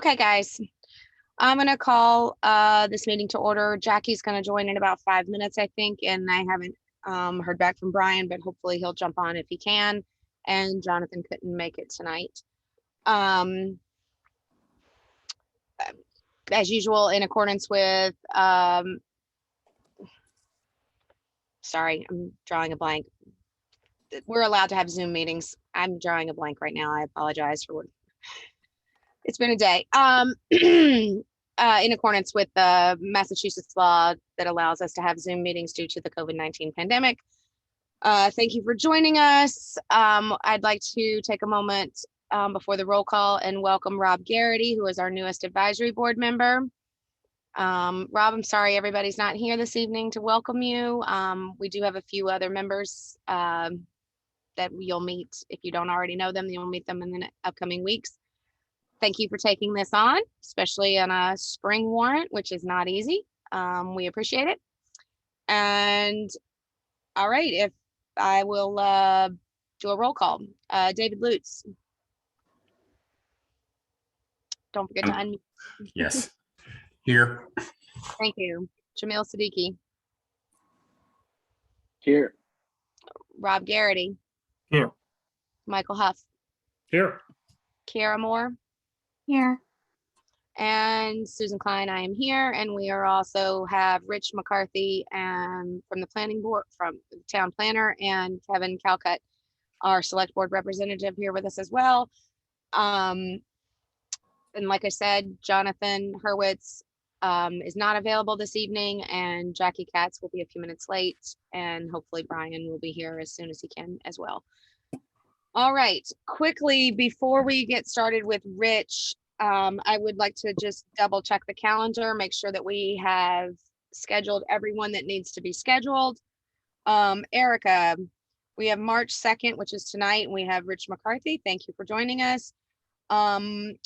Okay, guys, I'm gonna call this meeting to order. Jackie's gonna join in about 5 minutes, I think, and I haven't heard back from Brian, but hopefully he'll jump on if he can. And Jonathan couldn't make it tonight. As usual, in accordance with sorry, I'm drawing a blank. We're allowed to have Zoom meetings. I'm drawing a blank right now. I apologize for what it's been a day. In accordance with the Massachusetts law that allows us to have Zoom meetings due to the COVID-19 pandemic. Thank you for joining us. I'd like to take a moment before the roll call and welcome Rob Garrity, who is our newest advisory board member. Rob, I'm sorry everybody's not here this evening to welcome you. We do have a few other members that you'll meet. If you don't already know them, you'll meet them in the upcoming weeks. Thank you for taking this on, especially on a spring warrant, which is not easy. We appreciate it. And all right, if I will do a roll call. David Lutz. Don't forget to unmute. Yes. Here. Thank you. Jamil Siddiqui. Here. Rob Garrity. Here. Michael Huff. Here. Kiara Moore. Here. And Susan Klein, I am here. And we are also have Rich McCarthy and from the planning board, from the town planner, and Kevin Calcutt, our select board representative, here with us as well. And like I said, Jonathan Hurwitz is not available this evening, and Jackie Katz will be a few minutes late, and hopefully Brian will be here as soon as he can as well. All right, quickly, before we get started with Rich, I would like to just double check the calendar, make sure that we have scheduled everyone that needs to be scheduled. Erica, we have March 2nd, which is tonight, and we have Rich McCarthy. Thank you for joining us. On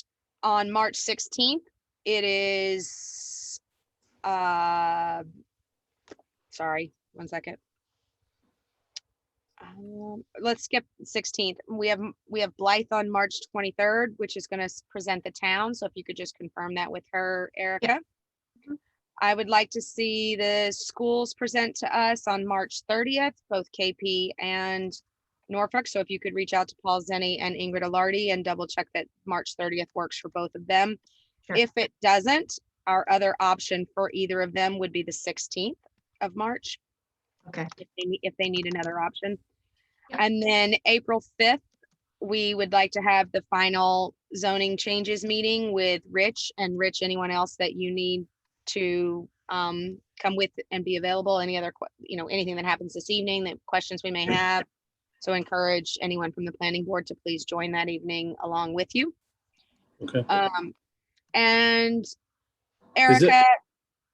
March 16th, it is, sorry, one second. Let's skip 16th. We have Blythe on March 23rd, which is going to present the town. So if you could just confirm that with her, Erica. Yeah. I would like to see the schools present to us on March 30th, both KP and Norfolk. So if you could reach out to Paul Zenny and Ingrid Alardi and double check that March 30th works for both of them. Sure. If it doesn't, our other option for either of them would be the 16th of March. Okay. If they need another option. And then April 5th, we would like to have the final zoning changes meeting with Rich, and Rich, anyone else that you need to come with and be available, any other, anything that happens this evening, that questions we may have. So encourage anyone from the planning board to please join that evening along with you. Okay. And Erica.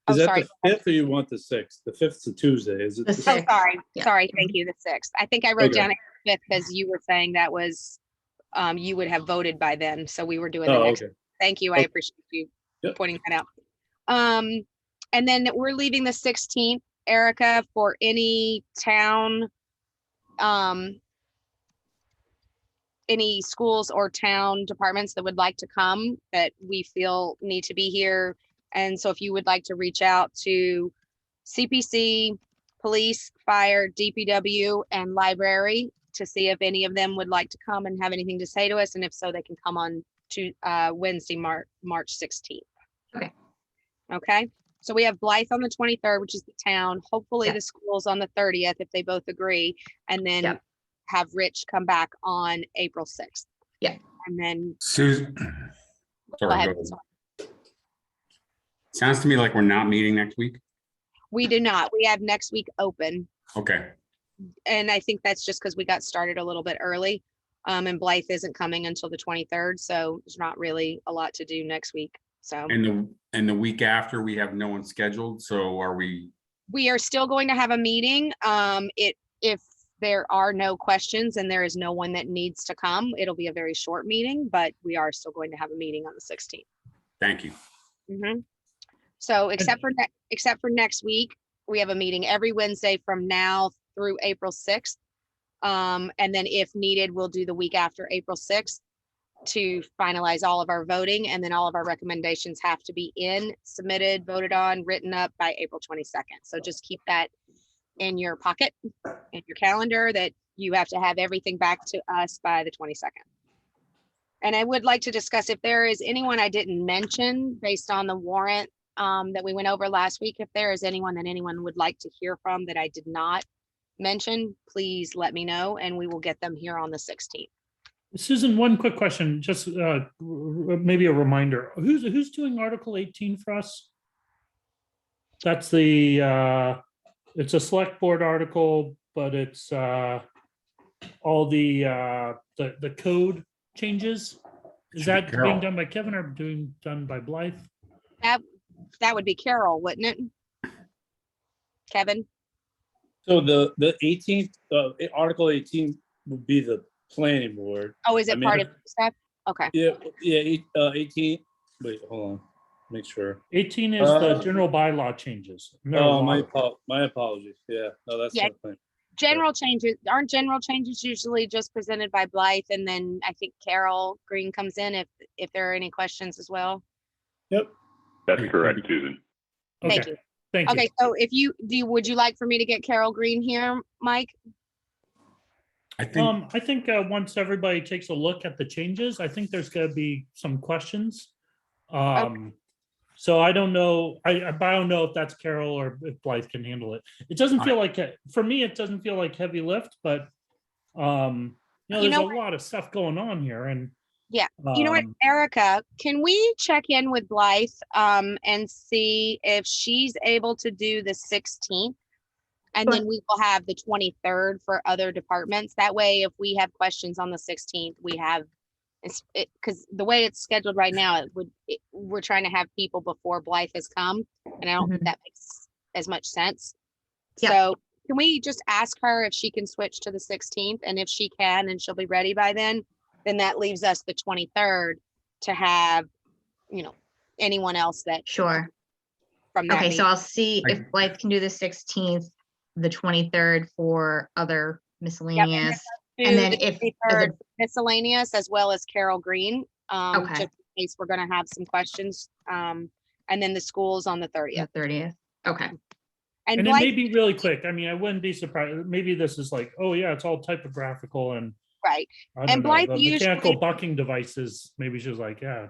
Is that the 5th or you want the 6th? The 5th's a Tuesday, is it? The 6th. Oh, sorry. Yeah. Sorry. Thank you. The 6th. I think I wrote down it 5th because you were saying that was, you would have voted by then. So we were doing the next. Okay. Thank you. I appreciate you pointing that out. And then we're leaving the 16th, Erica, for any town, any schools or town departments that would like to come that we feel need to be here. And so if you would like to reach out to CPC, police, fire, DPW, and library to see if any of them would like to come and have anything to say to us. And if so, they can come on to Wednesday, March 16th. Okay. Okay. So we have Blythe on the 23rd, which is the town. Hopefully the schools on the 30th, if they both agree. And then have Rich come back on April 6th. Yeah. And then Susan. go ahead. Sounds to me like we're not meeting next week. We do not. We have next week open. Okay. And I think that's just because we got started a little bit early. And Blythe isn't coming until the 23rd. So there's not really a lot to do next week. So and the week after we have no one scheduled. So are we? We are still going to have a meeting. If there are no questions and there is no one that needs to come, it'll be a very short meeting, but we are still going to have a meeting on the 16th. Thank you. Mm-hmm. So except for next week, we have a meeting every Wednesday from now through April 6th. And then if needed, we'll do the week after April 6th. to finalize all of our voting, and then all of our recommendations have to be submitted, voted on, written up by April 22nd. So just keep that in your pocket, in your calendar, that you have to have everything back to us by the 22nd. And I would like to discuss if there is anyone I didn't mention based on the warrant that we went over last week. If there is anyone that anyone would like to hear from that I did not mention, please let me know and we will get them here on the 16th. Susan, one quick question, just maybe a reminder. Who's doing Article 18 for us? That's the, it's a select board article, but it's all the code changes. Is Should be that Carol. being done by Kevin or done by Blythe? That would be Carol, wouldn't it? Kevin? So the 18th, Article 18 would be the planning board. Oh, is I it mean, part of stuff? Okay. Yeah, 18, wait, hold on, make sure. 18 is the general bylaw changes. Oh, my Marijuana. apologies, yeah, no, that's Yeah. not plan. General changes, aren't general changes usually just presented by Blythe, and then I think Carol Green comes in if there are any questions as well? Yep, That's correct, Susan. Thank Okay, you. thank you. Okay, so if would you like for me to get Carol Green here, Mike? I think, I think once everybody takes a look at the changes, I think there's gonna be some questions. So I don't know, I don't know if that's Carol or if Blythe can handle it. It doesn't feel like, for me, it doesn't feel like heavy lift, but there's a lot of stuff going on here and. Yeah, you know what, Erica, can we check in with Blythe and see if she's able to do the 16th? And then we will have the 23rd for other departments. That way, if we have questions on the 16th, we have, because the way it's scheduled right now, we're trying to have people before Blythe has come, and I don't think that makes as much sense. Yeah. So can we just ask her if she can switch to the 16th, and if she can, and she'll be ready by then that leaves us the 23rd to have, anyone else that Sure. from that Okay, so meeting. I'll see if Blythe can do the 16th, the 23rd for other miscellaneous. Do and then the if- 23rd miscellaneous as well as Carol Green, Okay. just in case we're gonna have some questions. And then the schools on the 30th. The 30th. Okay. And And it may Blythe, be really quick. I mean, I wouldn't be surprised. Maybe this is like, oh yeah, it's all typographical and right, I And don't know, Blythe the usually- mechanical bucking devices, maybe she's like, yeah.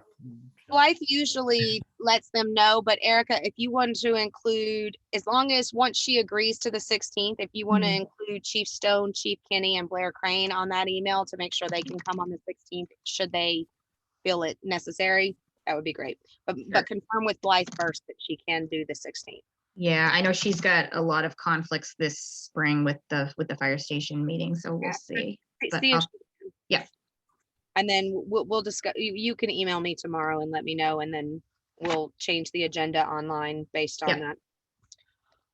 Blythe usually lets them know, but Erica, if you want to include, as long as once she agrees to the 16th, if you want to include Chief Stone, Chief Kenny, and Blair Crane on that email to make sure they can come on the 16th, should they feel it necessary, that would be great. But confirm with Blythe first that she can do the 16th. Yeah, I know she's got a lot of conflicts this spring with the fire station meeting, so we'll Yeah. see. But See if I'll- she- yeah. And then we'll discuss, you can email me tomorrow and let me know, and then we'll change the agenda online based on that.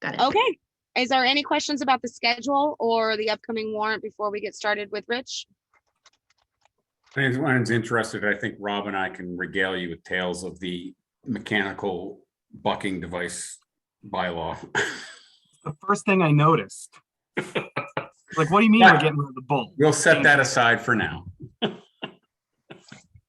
Got it. Okay, is there any questions about the schedule or the upcoming warrant before we get started with Rich? if anyone's interested, I think Rob and I can regale you with tales of the mechanical bucking device bylaw. The first thing I noticed. Like, what do you mean we're getting rid of the bull? We'll set that aside for now.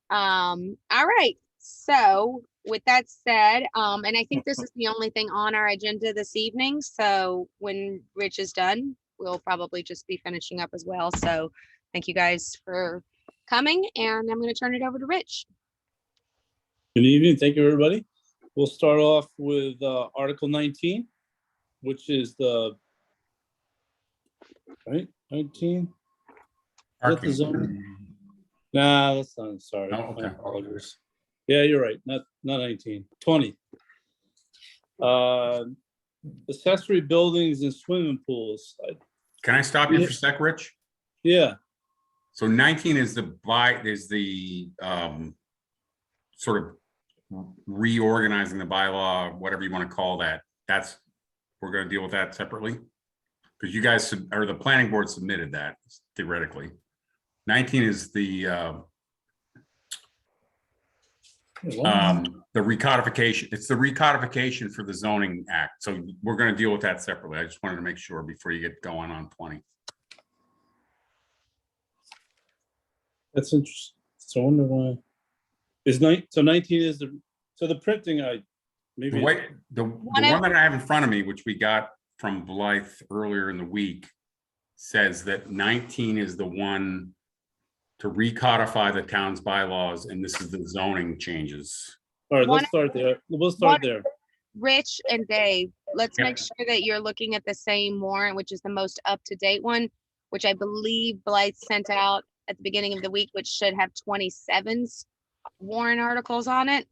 All right, so with that said, and I think this is the only thing on our agenda this evening, so when Rich is done, we'll probably just be finishing up as well. So thank you guys for coming, and I'm gonna turn it over to Rich. good evening, thank you, everybody. We'll start off with Article 19, which is the, right, 19? Is that the zone? Nah, that's not, sorry. Oh, okay. My apologies. Yeah, you're right, not 19, 20. Accessory buildings and swimming pools. Can I stop you for a sec, Rich? Yeah, So 19 is the sort of reorganizing the bylaw, whatever you want to call that. We're going to deal with that separately. Because you guys, or the planning board submitted that theoretically. 19 is the recodification. It's the recodification for the zoning act. So we're going to deal with that separately. I just wanted to make sure before you get going on 20. that's interesting. So I wonder why. So 19 is the printing, maybe. The one that I have in front of me, which we got from Blythe earlier in the week, says that 19 is the one to recodify the town's bylaws, and this is the zoning changes. All right, let's start there. We'll start there. Rich and Dave, let's Yep. make sure that you're looking at the same warrant, which is the most up-to-date one, which I believe Blythe sent out at the beginning of the week, which should have 27's warrant articles on it.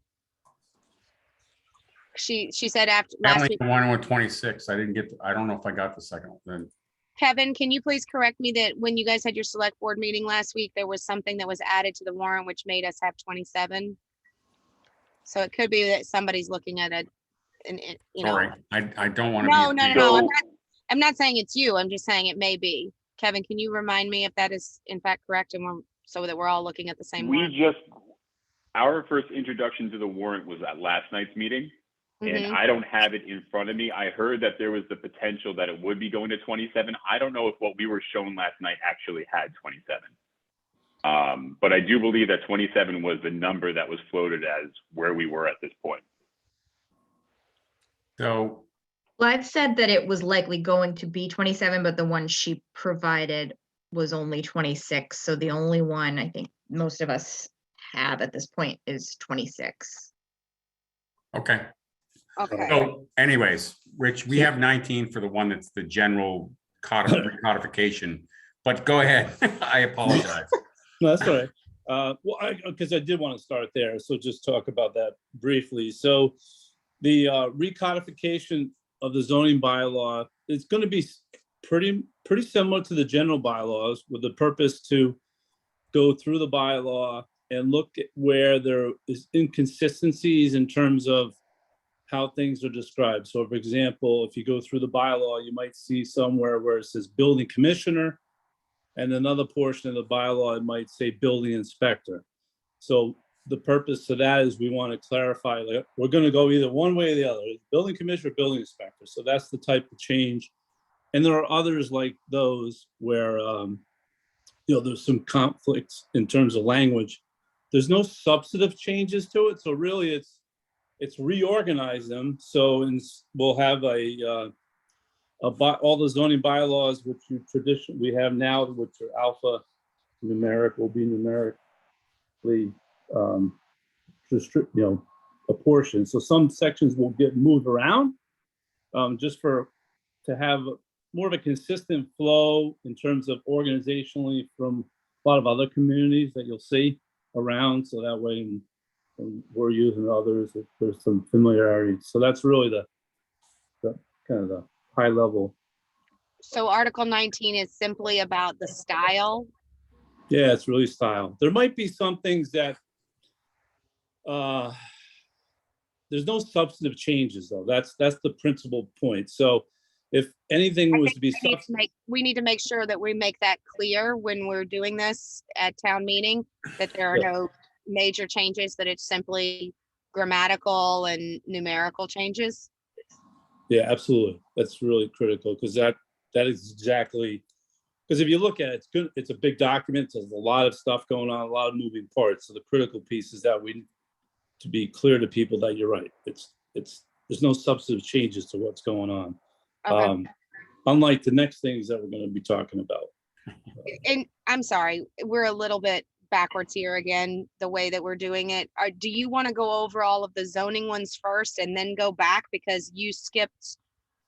She said after I last only week. have one with 26. I didn't get, I don't know if I got the second one. Kevin, can you please correct me that when you guys had your select board meeting last week, there was something that was added to the warrant which made us have 27? So it could be that somebody's looking at it and, you know. Sorry, I don't want to No, be. no, no, So- no. I'm not saying it's you. I'm just saying it may be. Kevin, can you remind me if that is in fact correct so that we're all looking at the same warrant? Our first introduction to the warrant was at last night's meeting. And Mhm. I don't have it in front of me. I heard that there was the potential that it would be going to 27. I don't know if what we were shown last night actually had 27. But I do believe that 27 was the number that was floated as where we were at this point. So, Blythe said that it was likely going to be 27, but the one she provided was only 26. So the only one I think most of us have at this point is 26. okay. Okay. So anyways, Rich, we have 19 for the one that's the general codification, but go ahead. I apologize. No, that's all right. Well, because I did want to start there, so just talk about that briefly. So the recodification of the zoning bylaw is going to be pretty similar to the general bylaws, with the purpose to go through the bylaw and look at where there is inconsistencies in terms of how things are described. So for example, if you go through the bylaw, you might see somewhere where it says building commissioner, and another portion of the bylaw, it might say building inspector. So the purpose of that is we want to clarify, like, we're going to go either one way or the other, building commissioner, building inspector. So that's the type of change. And there are others like those where, there's some conflicts in terms of language. There's no substantive changes to it. So really it's reorganize them. So we'll have all the zoning bylaws, which we have now, which are alphanumeric, will be numerically apportioned. So some sections will get moved around just to have more of a consistent flow in terms of organizationally from a lot of other communities that you'll see around. So that way, and we're using others, there's some familiarity. So that's really the kind of the high level. So Article 19 is simply about the style. Yeah, it's really style. There might be some things that there's no substantive changes though. That's the principal point. So if anything was to be We need to make sure that we make that clear when we're doing this at town meeting, that there are no major changes, that it's simply grammatical and numerical changes. Yeah, absolutely. That's really critical, because that is exactly, because if you look at it, it's good. It's a big document. There's a lot of stuff going on, a lot of moving parts. So the critical piece is that we need to be clear to people that you're right. There's no substantive changes to what's going on. Okay. Unlike the next things that we're going to be talking about. And I'm sorry, we're a little bit backwards here again, the way that we're doing it. Do you want to go over all of the zoning ones first and then go back, because you skipped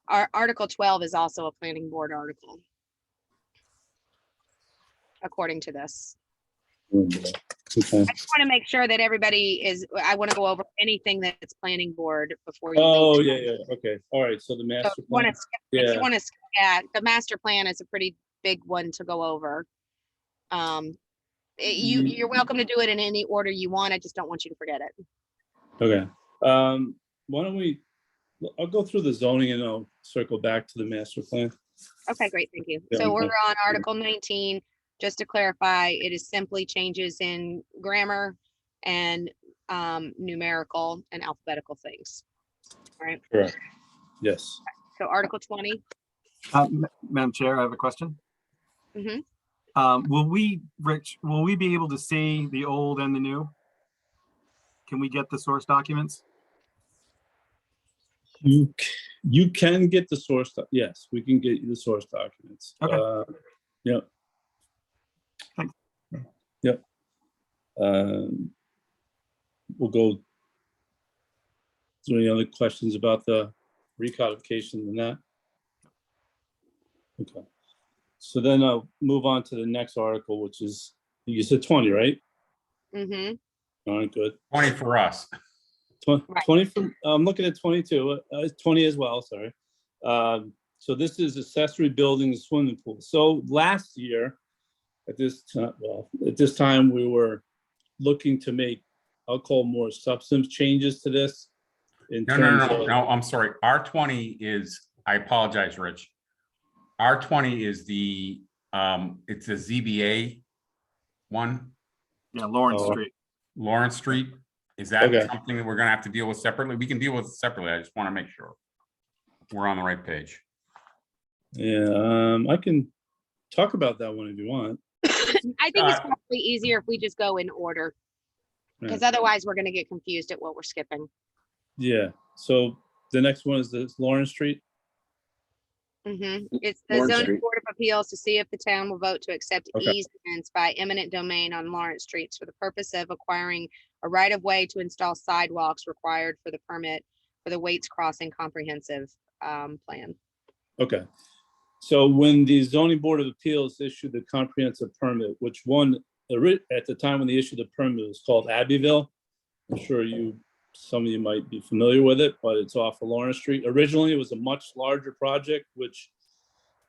our Article 12 is also a planning board article, according to this. Okay. I just want to make sure that I want to go over anything that's planning board before you Oh, leave. yeah. Okay. All right. So the So master if you want plan. to skip, if Yeah. you want to, yeah, the master plan is a pretty big one to go over. You're welcome to do it in any order you want. I just don't want you to forget it. Okay. Why don't I'll go through the zoning and I'll circle back to the master plan. Okay, great, thank you. Yeah, So we're okay. on Article 19. Just to clarify, it is simply changes in grammar and numerical and alphabetical things. All right, Correct. Yes. so Article 20. Madam Chair, I have a question. Mhm. Rich, will we be able to see the old and the new? Can we get the source documents? You can get the source. Yes, we can get you the source documents. Okay. Yeah. Thanks. Yep. We'll go. Is there any other questions about the recodification and that? Okay. So then I'll move on to the next article, which is, you said 20, right? Mm-hmm. All right, good. 20 for us. 20, Right. 20 from, I'm looking at 22, 20 as well, sorry. So this is accessory building swimming pool. So last year, at this time, we were looking to make, I'll call more substance changes to this. In No, terms no, no, of, no, I'm sorry. R20 is, I apologize, Rich. R20 is the, it's a ZBA one, Yeah, Lawrence Oh. Street. Lawrence Street. Is that Okay. something that we're gonna have to deal with separately? We can deal with it separately. I just want to make sure we're on the right page. yeah, I can talk about that one if you want. I think it's probably easier if we just go in order, because otherwise we're gonna get confused at what we're skipping. Yeah, so the next one is this Lawrence Street. It's the Lawrence zoning Street. board of appeals to see if the town will vote to accept Okay. easements by eminent domain on Lawrence Streets for the purpose of acquiring a right of way to install sidewalks required for the permit for the Waits Crossing comprehensive plan. Okay, so when the zoning board of appeals issued the comprehensive permit, which one, at the time when they issued the permit, it was called Abbeville. I'm sure some of you might be familiar with it, but it's off of Lawrence Street. Originally, it was a much larger project, which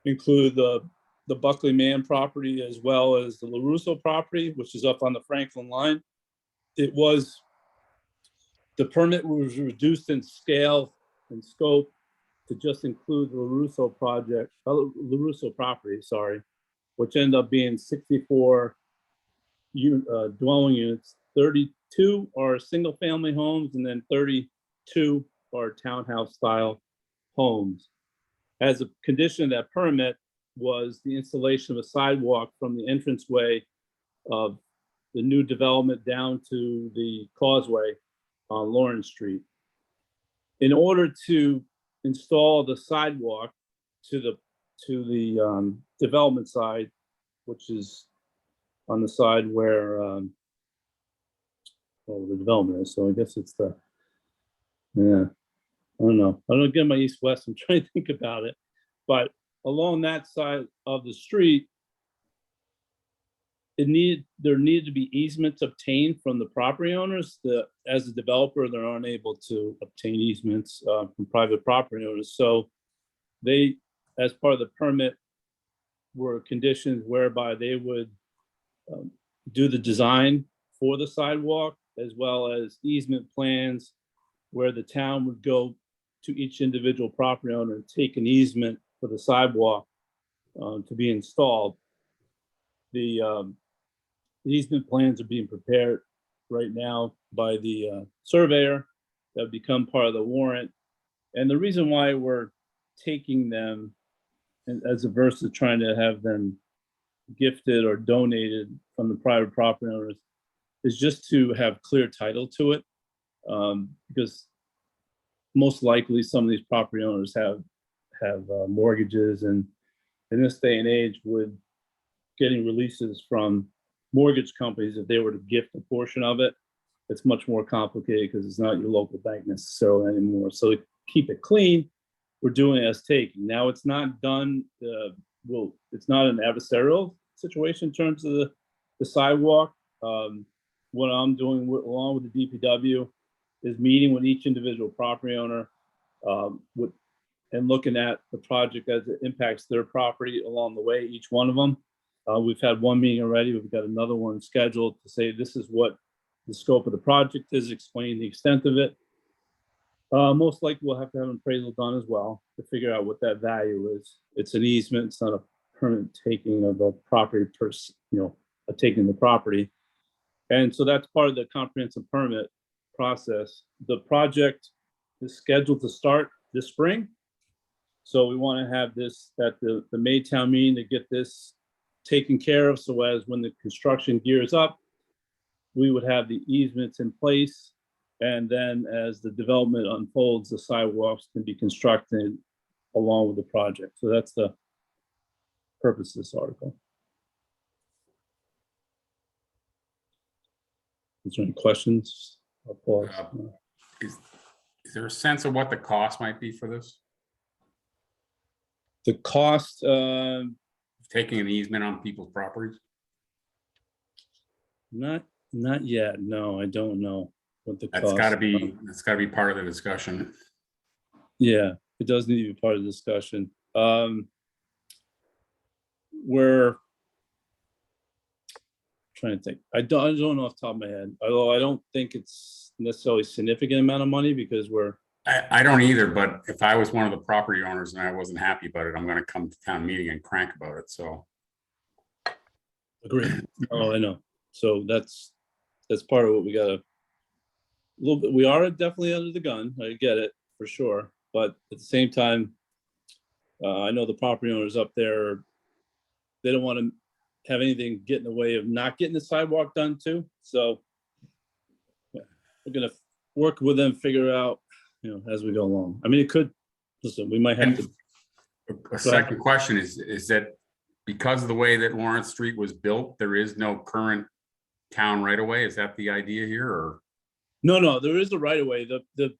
included the Buckley Mann property as well as the LaRusso property, which is up on the Franklin line. The permit was reduced in scale and scope to just include the LaRusso property, which ended up being 64 dwelling units. 32 are single family homes, and then 32 are townhouse style homes. As a condition of that permit was the installation of a sidewalk from the entranceway of the new development down to the causeway on Lawrence Street. In order to install the sidewalk to the development side, which is on the side where the development is. So I guess it's I don't know. I don't get my east-west. I'm trying to think about it. But along that side of the street, there needed to be easements obtained from the property owners. As a developer, they're unable to obtain easements from private property owners. So they, as part of the permit, were conditions whereby they would do the design for the sidewalk, as well as easement plans where the town would go to each individual property owner and take an easement for the sidewalk to be installed. The easement plans are being prepared right now by the surveyor that would become part of the warrant. And the reason why we're taking them as opposed to trying to have them gifted or donated from the private property owners is just to have clear title to it, because most likely some of these property owners have mortgages, and in this day and age, with getting releases from mortgage companies, if they were to gift a portion of it, it's much more complicated because it's not your local bank necessarily anymore. So to keep it clean, we're doing it as taking. Now it's not done. It's not an adversarial situation in terms of the sidewalk. What I'm doing along with the DPW is meeting with each individual property owner and looking at the project as it impacts their property along the way, each one of them. We've had one meeting already. We've got another one scheduled to say this is what the scope of the project is, explain the extent of it. Most likely we'll have to have an appraisal done as well to figure out what that value is. It's an easement. It's not a permanent taking of the property, taking the property. And so that's part of the comprehensive permit process. The project is scheduled to start this spring. So we want to have this at the May town meeting to get this taken care of, so as when the construction gears up, we would have the easements in place. And then as the development unfolds, the sidewalks can be constructed along with the project. So that's the purpose of this article. Is there any questions? I'll pause. Is there a sense of what the cost might be for this? The cost, Taking an easement on people's properties? not yet. No, I don't know what the That's cost. gotta be part of the discussion. Yeah, it does need to be part of the discussion. We're trying to think. I don't know off the top of my head, although I don't think it's necessarily a significant amount of money because we're, I don't either, but if I was one of the property owners and I wasn't happy about it, I'm gonna come to town meeting and crank about it, so. agree. Oh, I know. So that's part of what we gotta, a little bit, we are definitely under the gun. I get it for sure. But at the same time, I know the property owners up there, they don't want to have anything get in the way of not getting the sidewalk done too. So yeah, we're gonna work with them, figure out, as we go along. I mean, it could, listen, we might have to. A second question is that because of the way that Lawrence Street was built, there is no current town right of way? Is that the idea here, or? No, there is a right of way. The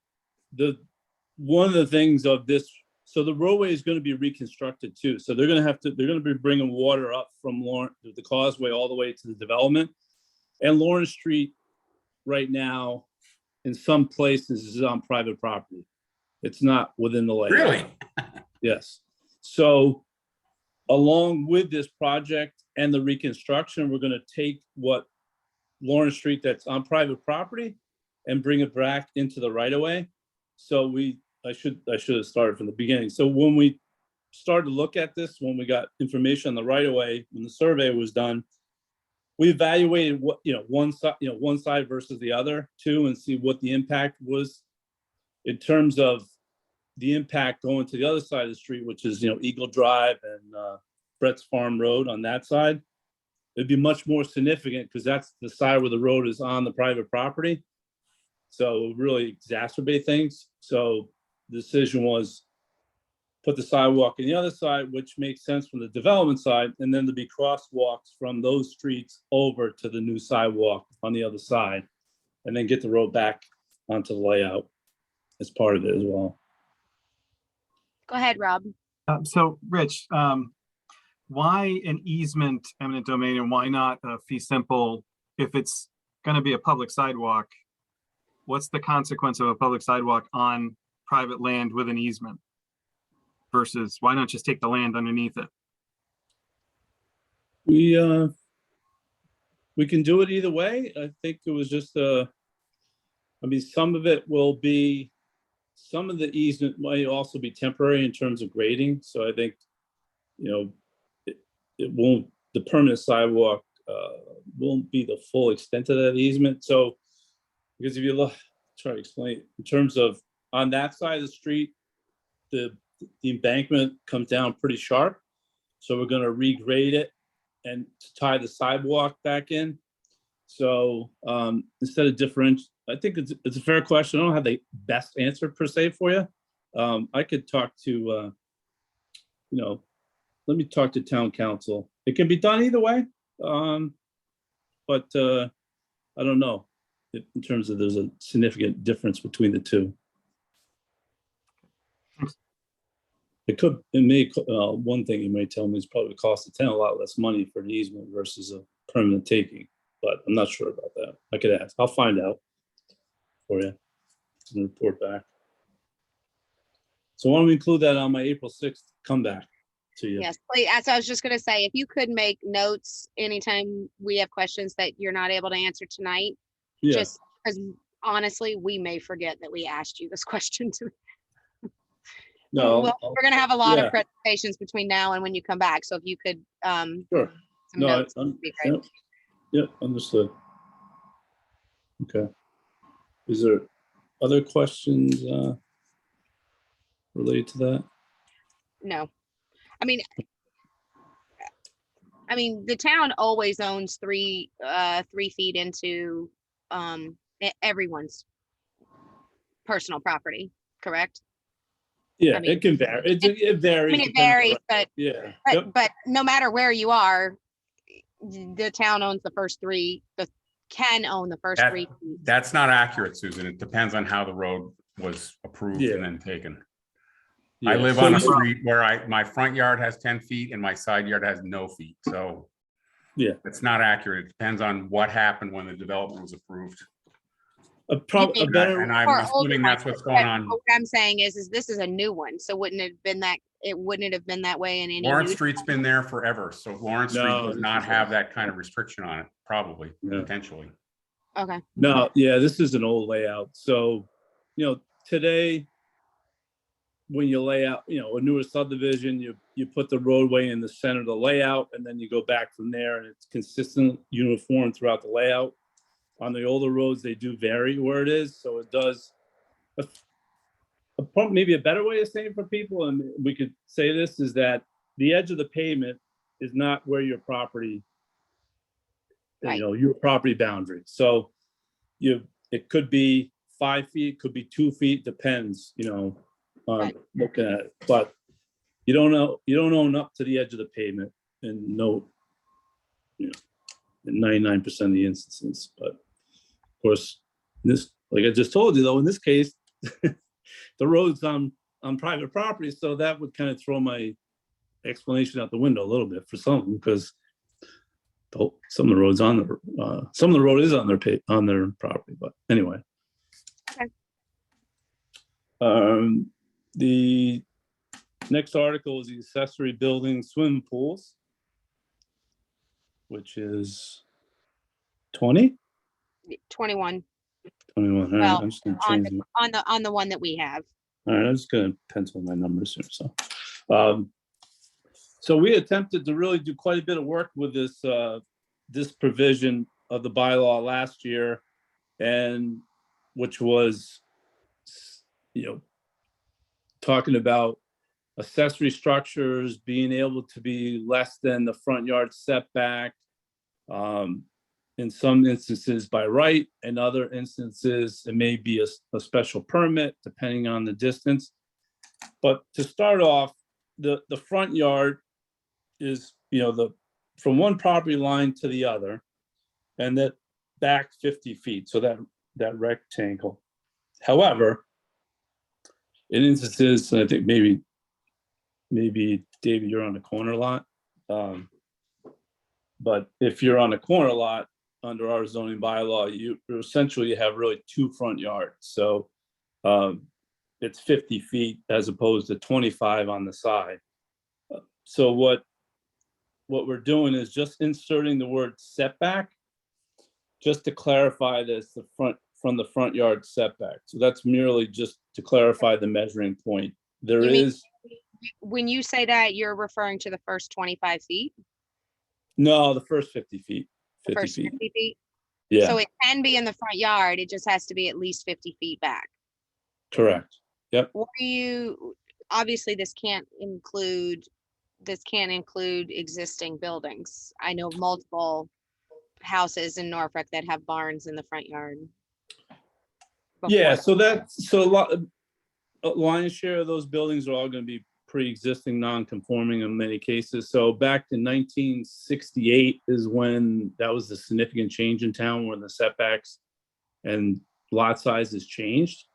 one of the things of this, so the roadway is going to be reconstructed too. So they're going to be bringing water up from the causeway all the way to the development. And Lawrence Street right now, in some places, is on private property. It's not within the layout. Really? Yes. So along with this project and the reconstruction, we're going to take what Lawrence Street that's on private property and bring it back into the right of way. So I should have started from the beginning. So when we started to look at this, when we got information on the right of way, when the survey was done, we evaluated what, one side versus the other too, and see what the impact was in terms of the impact going to the other side of the street, which is, Eagle Drive and Brett's Farm Road on that side. It'd be much more significant because that's the side where the road is on the private property. So really exacerbate things. So the decision was put the sidewalk on the other side, which makes sense from the development side, and then there'd be crosswalks from those streets over to the new sidewalk on the other side, and then get the road back onto the layout as part of it as well. Go ahead, Rob. So Rich, why an easement eminent domain and why not a fee simple if it's going to be a public sidewalk? What's the consequence of a public sidewalk on private land with an easement versus why not just take the land underneath it? We can do it either way. I think it was just some of it will be, some of the easement might also be temporary in terms of grading. So I think, it won't, the permanent sidewalk won't be the full extent of that easement. So, because if you look, try to explain it, in terms of on that side of the street, the embankment comes down pretty sharp. So we're going to regrade it and tie the sidewalk back in. So instead of I think it's a fair question. I don't have the best answer per se for you. I could talk to, let me talk to town council. It can be done either way. But I don't know in terms of there's a significant difference between the two. It may, one thing you may tell me is probably cost the town a lot less money for an easement versus a permanent taking, but I'm not sure about that. I could ask. I'll find out for you and report back. So why don't we include that on my April 6th comeback to you? Yes, please. As I was just going to say, if you could make notes anytime we have questions that you're not able to answer tonight, Yeah. just because honestly, we may forget that we asked you this question. No, Well, we're going to have a lot yeah. of presentations between now and when you come back. So if you could, Sure. some No, notes would be great. Yeah, understood. Okay. Is there other questions related to that? No, I mean, I mean, the town always owns 3 feet into, everyone's personal property, correct? Yeah, mean, it can vary. It I varies. mean, it depending on varies, the- but, Yeah. Yep. but no matter where you are, the town owns the first 3, can own the first That- 3 feet. That's not accurate, Susan. It depends on how the road was approved Yeah. and then taken. Yeah. I live So on a you- street where my front yard has 10 feet and my side yard has no feet, so. Yeah. It's not accurate. It depends on what happened when the development was approved. A mean- better. And I'm Or assuming older that's ones, what's going but on. What I'm saying is this is a new one, so wouldn't it have been that, it wouldn't have been that way in any Lawrence new. Street's been there forever, so Lawrence Street No, does this not is have old. that kind of restriction on it, probably, Yeah. potentially. Okay, No, yeah, this is an old layout. So, today, when you lay out, a newer subdivision, you put the roadway in the center of the layout, and then you go back from there, and it's consistent, uniform throughout the layout. On the older roads, they do vary where it is, so it does. Maybe a better way of saying for people, and we could say this, is that the edge of the pavement is not where your property, Right. your property boundary. So it could be 5 feet, could be 2 feet, depends, on Right. looking at it. But you don't own up to the edge of the pavement in in 99% of the instances. But of course, this, like I just told you though, in this case, the road's on private property, so that would kind of throw my explanation out the window a little bit for some, because some of the roads some of the road is on their property. But anyway. Okay. The next article is the accessory building swimming pools, which is 20? 21 21. All right, Well, I'm just gonna on change. on the one that we have. All right, I'm just gonna pencil my numbers here. So we attempted to really do quite a bit of work with this provision of the bylaw last year, and which was, talking about accessory structures being able to be less than the front yard setback. In some instances by right, in other instances, it may be a special permit depending on the distance. But to start off, the front yard is, from one property line to the other, and that back 50 feet, so that rectangle. However, in instances, I think maybe David, you're on a corner lot. But if you're on a corner lot, under our zoning bylaw, you essentially have really 2 front yards. So it's 50 feet as opposed to 25 on the side. So what we're doing is just inserting the word setback, just to clarify this, from the front yard setback. So that's merely just to clarify the measuring point. There You mean- is, When you say that, you're referring to the first 25 feet, no, the first 50 feet, the 50 first feet. 50 feet? Yeah, So it can be in the front yard, it just has to be at least 50 feet back. correct. What do you, obviously, this can't include existing buildings. I know multiple houses in Norfolk that have barns in the front yard. Yeah, before. so a lion's share of those buildings are all gonna be pre-existing, non-conforming in many cases. So back in 1968 is when that was the significant change in town, when the setbacks and lot sizes changed.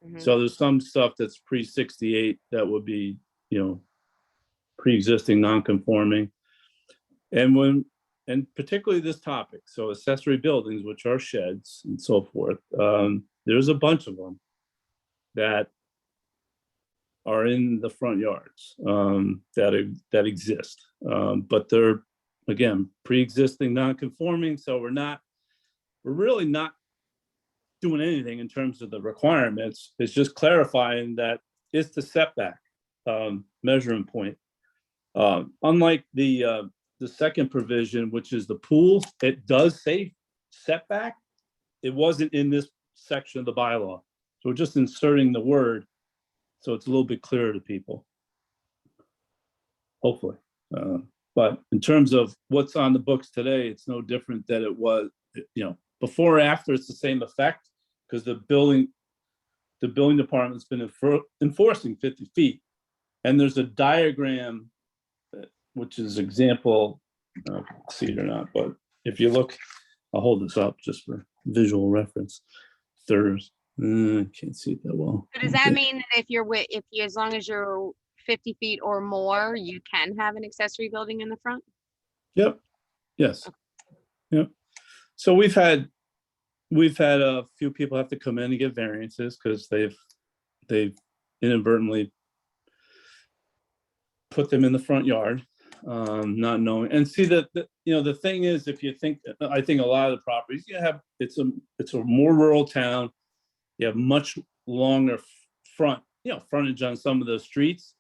Mhm. So there's some stuff that's pre-68 that would be, pre-existing, non-conforming. And particularly this topic, so accessory buildings, which are sheds and so forth, there's a bunch of them that are in the front yards, that exist. But they're, again, pre-existing, non-conforming, so we're really not doing anything in terms of the requirements. It's just clarifying that it's the setback measuring point. Unlike the second provision, which is the pool, it does say setback. It wasn't in this section of the bylaw. So we're just inserting the word, so it's a little bit clearer to people. Hopefully. But in terms of what's on the books today, it's no different than it was, before or after, it's the same effect, because the building department's been enforcing 50 feet. And there's a diagram, which is example, see it or not, but if you look, I'll hold this up just for visual reference. I can't see it that well. So does that mean that if you're as long as you're 50 feet or more, you can have an accessory building in the front? Yep. Yes. Yep. So we've had a few people have to come in and get variances because they've inadvertently put them in the front yard, not knowing. And see that the thing is, if you think, I think a lot of the properties it's a more rural town. You have much longer frontage on some of those streets.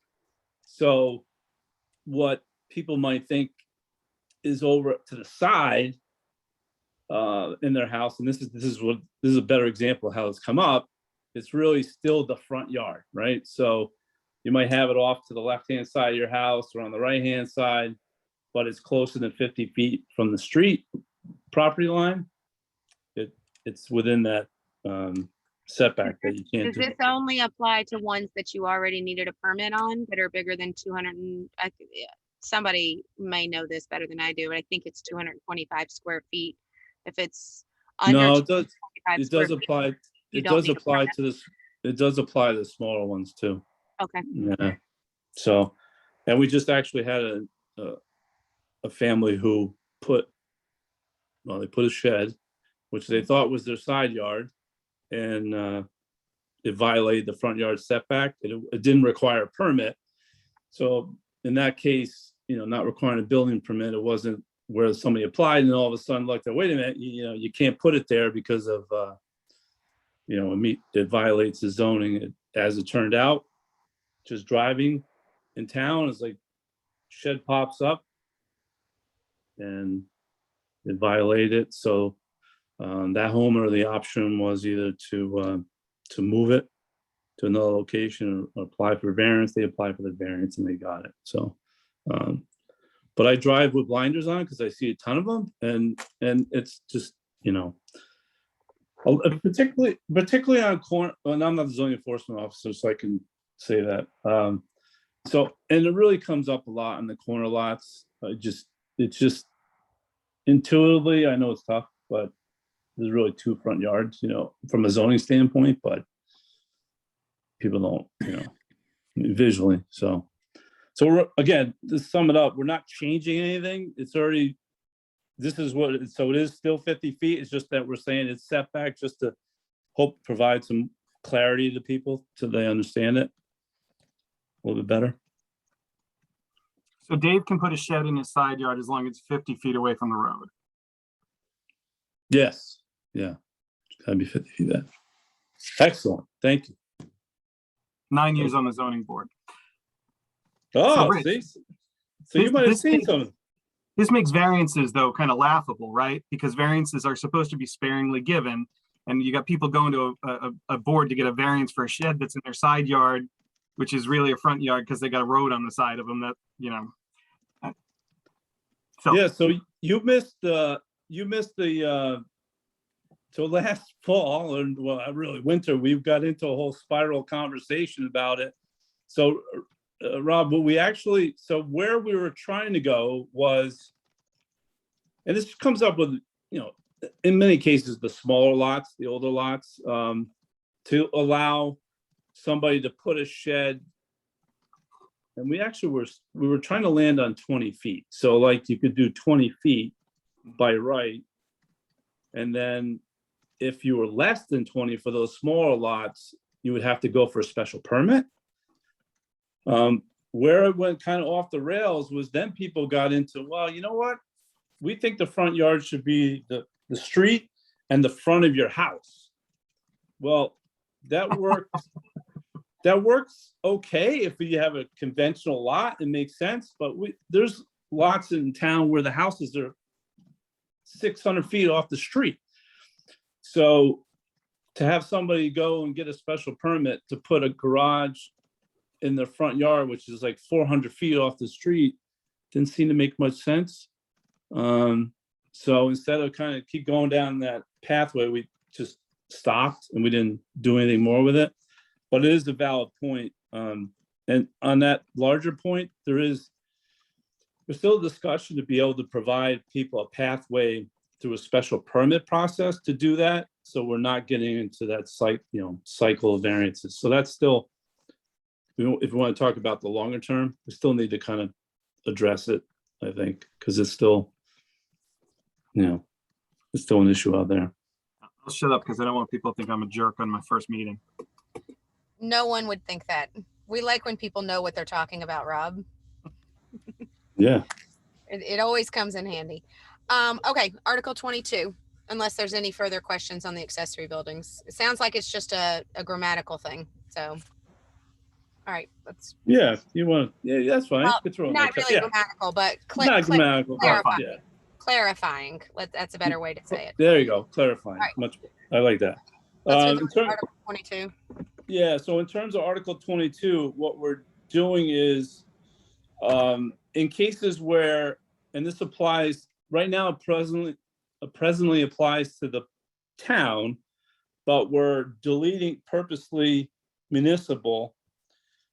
So what people might think is over to the side in their house, and this is a better example of how it's come up. It's really still the front yard, right? So you might have it off to the left-hand side of your house or on the right-hand side, but it's closer than 50 feet from the street property line. It's within that setback that you can't Does do. this only apply to ones that you already needed a permit on that are bigger than 200? Somebody may know this better than I do, but I think it's 225 square feet. If it's under No, it 225 does square feet, apply. you It don't does need a apply permit. to this. It does apply to the smaller ones too. Okay. Yeah. So, and we just actually had a family who they put a shed, which they thought was their side yard, and it violated the front yard setback. It didn't require a permit. So in that case, not requiring a building permit, it wasn't where somebody applied and all of a sudden looked at, wait a minute, you can't put it there because of, it violates the zoning. As it turned out, just driving in town, it's like shed pops up and it violated it. So that homeowner, the option was either to move it to another location or apply for variance. They applied for the variance and they got it. So, but I drive with blinders on because I see a ton of them, and it's just particularly on corner. Well, I'm not the zoning enforcement officer, so I can say that. So, and it really comes up a lot in the corner lots. It's just intuitively, I know it's tough, but there's really two front yards, from a zoning standpoint, but people don't, visually. So again, to sum it up, we're not changing anything. It's already, so it is still 50 feet. It's just that we're saying it's setback just to hope provide some clarity to people so they understand it a little bit better. So Dave can put a shed in his side yard as long as it's 50 feet away from the road. Yes. Yeah. It's gotta be 50 feet then. Excellent. Thank you. 9 years on the zoning board. Oh, Rich, see? So you might have seen some of them. This makes variances, though, kind of laughable, right? Because variances are supposed to be sparingly given. And you got people going to a board to get a variance for a shed that's in their side yard, which is really a front yard because they got a road on the side of them that, So, Yeah, so you missed the so last fall, and really winter, we've got into a whole spiral conversation about it. So Rob, where we were trying to go was, and this comes up with, in many cases, the smaller lots, the older lots, to allow somebody to put a shed. And we were trying to land on 20 feet. So like you could do 20 feet by right. And then if you were less than 20 for those smaller lots, you would have to go for a special permit. Where it went kind of off the rails was then people got into, well, you know what? We think the front yard should be the street and the front of your house. Well, that works. That works okay if you have a conventional lot, it makes sense, but there's lots in town where the houses are 600 feet off the street. So to have somebody go and get a special permit to put a garage in their front yard, which is like 400 feet off the street, didn't seem to make much sense. So instead of kind of keep going down that pathway, we just stopped and we didn't do anything more with it. But it is a valid point. And on that larger point, there's still a discussion to be able to provide people a pathway through a special permit process to do that. So we're not getting into that cycle of variances. So that's still, if we want to talk about the longer term, we still need to kind of address it, I think, because it's still, it's still an issue out there. I'll shut up because I don't want people to think I'm a jerk on my first meeting. No one would think that. We like when people know what they're talking about, Rob. Yeah. It always comes in handy. Okay, Article 22, unless there's any further questions on the accessory buildings. It sounds like it's just a grammatical thing. So, all right, let's. Yeah, you want, that's fine. Well, You could throw it in not there. really Yeah, grammatical, but not grammatical, but clarify. yeah. Clarifying. That's a better way to say it. There you go, clarifying. Right. Much, I like that. Let's In move to term- Article 22. Yeah, so in terms of Article 22, what we're doing is, in cases where, and this applies, right now, it presently applies to the town, but we're deleting purposely municipal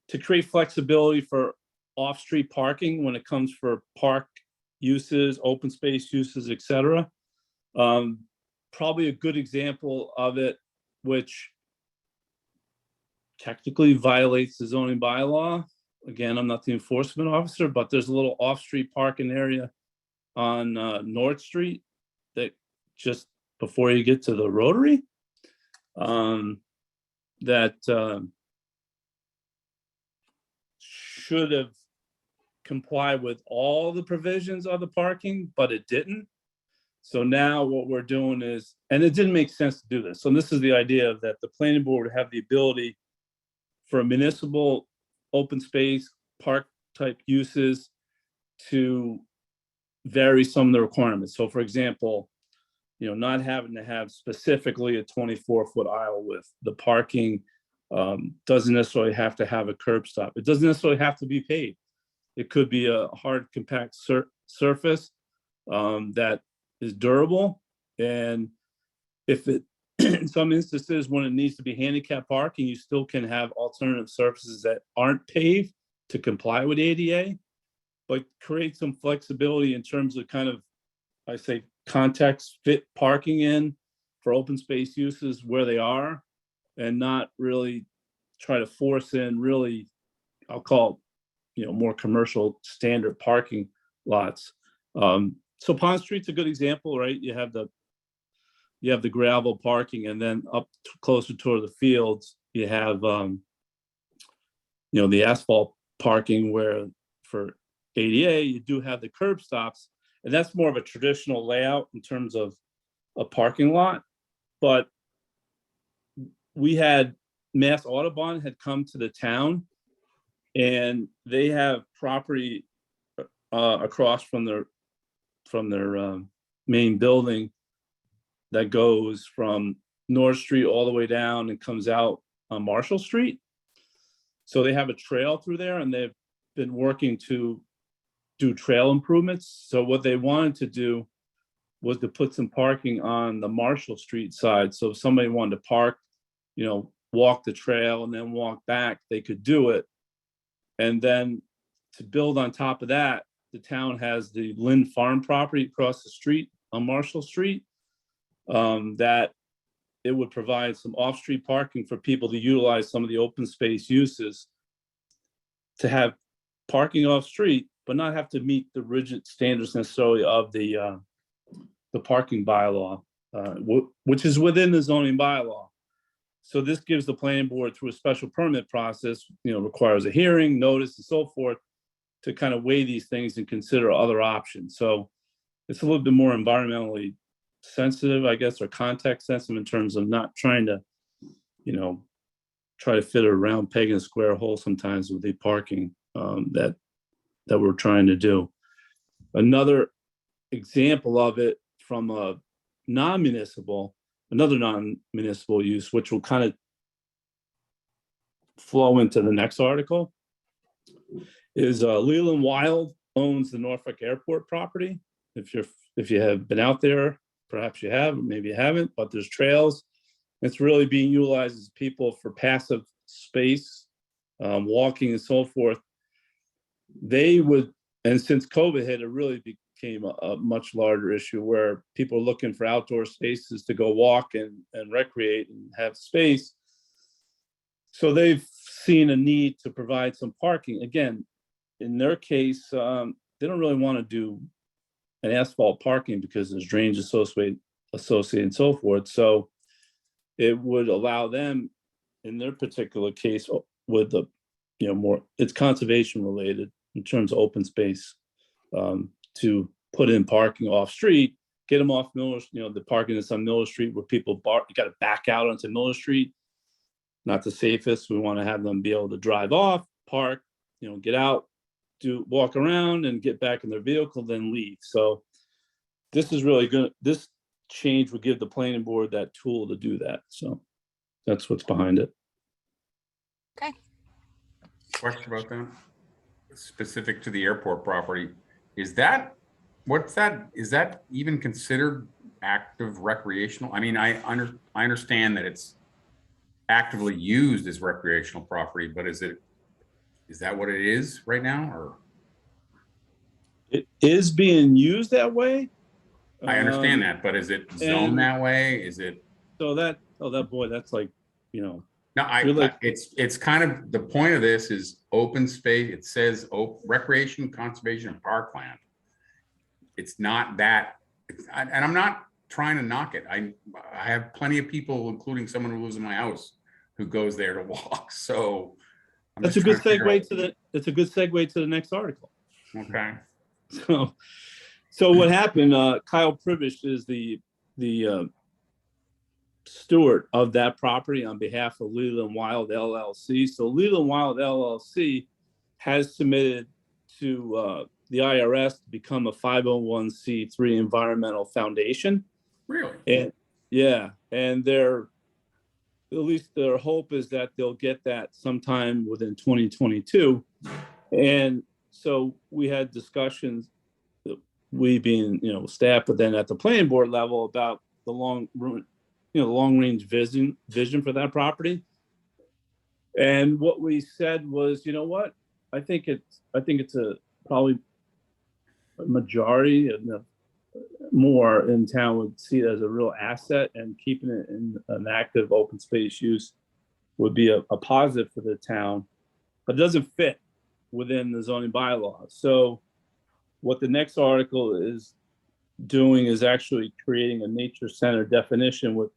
to create flexibility for off-street parking when it comes for park uses, open space uses, et cetera. Probably a good example of it, which technically violates the zoning bylaw. Again, I'm not the enforcement officer, but there's a little off-street parking area on North Street that just before you get to the Rotary, that should have complied with all the provisions of the parking, but it didn't. So now what we're doing is, and it didn't make sense to do this. So this is the idea of that the planning board would have the ability for a municipal open space park type uses to vary some of the requirements. So for example, not having to have specifically a 24-foot aisle width. The parking doesn't necessarily have to have a curb stop. It doesn't necessarily have to be paved. It could be a hard compact surface that is durable. And if it, in some instances, when it needs to be handicap parking, you still can have alternative surfaces that aren't paved to comply with ADA, but create some flexibility in terms of kind of, I say, context fit parking in for open space uses where they are, and not really try to force in really, I'll call it, more commercial standard parking lots. So Pond Street's a good example, right? You have the gravel parking, and then up closer toward the fields, you have, the asphalt parking where for ADA, you do have the curb stops, and that's more of a traditional layout in terms of a parking lot. But we had Mass Audubon had come to the town, and they have property across from their main building that goes from North Street all the way down and comes out on Marshall Street. So they have a trail through there, and they've been working to do trail improvements. So what they wanted to do was to put some parking on the Marshall Street side. So if somebody wanted to park, walk the trail and then walk back, they could do it. And then to build on top of that, the town has the Lynn Farm property across the street on Marshall Street, that it would provide some off-street parking for people to utilize some of the open space uses to have parking off-street, but not have to meet the rigid standards necessarily of the parking bylaw, which is within the zoning bylaw. So this gives the planning board, through a special permit process, requires a hearing, notice, and so forth, to kind of weigh these things and consider other options. So it's a little bit more environmentally sensitive, I guess, or context sensitive in terms of not trying to, try to fit a round peg in a square hole sometimes with the parking that we're trying to do. Another example of it from a another non-municipal use, which will kind of flow into the next article, is Leland Wild owns the Norfolk Airport property. If you have been out there, perhaps you have, maybe you haven't, but there's trails. It's really being utilized as people for passive space, walking and so forth. They would, and since COVID hit, it really became a much larger issue where people are looking for outdoor spaces to go walk and recreate and have space. So they've seen a need to provide some parking. Again, in their case, they don't really want to do an asphalt parking because there's drainage associated and so forth. So it would allow them, in their particular case, with the, more, it's conservation related in terms of open space, to put in parking off street, get them off Miller, the parking that's on Miller Street where people you got to back out onto Miller Street. Not the safest. We want to have them be able to drive off, park, get out, walk around and get back in their vehicle, then leave. So this is really good. This change would give the planning board that tool to do that. So that's what's behind it. Okay. Question about that? Specific to the airport property, is that even considered active recreational? I mean, I understand that it's actively used as recreational property, but is that what it is right now, or? It is being used that way. I understand that, but is it zoned that way? Is it? So boy, that's like, No, Really? it's kind of, the point of this is open space. It says recreation, conservation, and parkland. It's not that, and I'm not trying to knock it. I have plenty of people, including someone who lives in my house, who goes there to walk. So I'm that's just a good trying to figure segue it's a good segue to the next article. out- Okay. So what happened, Kyle Privish is the steward of that property on behalf of Leland Wild LLC. So Leland Wild LLC has submitted to the IRS to become a 501c3 environmental foundation. Really? And yeah, and at least their hope is that they'll get that sometime within 2022. And so we had discussions, we being, staff, but then at the planning board level about the long range vision for that property. And what we said was, what, I think it's probably a majority of more in town would see it as a real asset, and keeping it in an active open space use would be a positive for the town, but it doesn't fit within the zoning bylaws. So what the next article is doing is actually creating a nature center definition with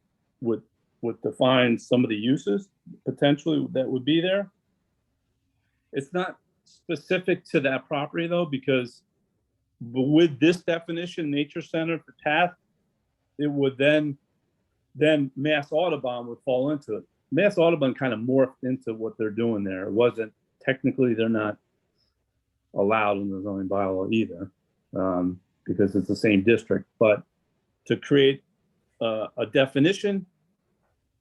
defines some of the uses potentially that would be there. It's not specific to that property though, because with this definition, nature center for Taft, it would then Mass Audubon would fall into it. Mass Audubon kind of morphed into what they're doing there. It wasn't technically, they're not allowed in the zoning bylaw either, because it's the same district, but to create a definition,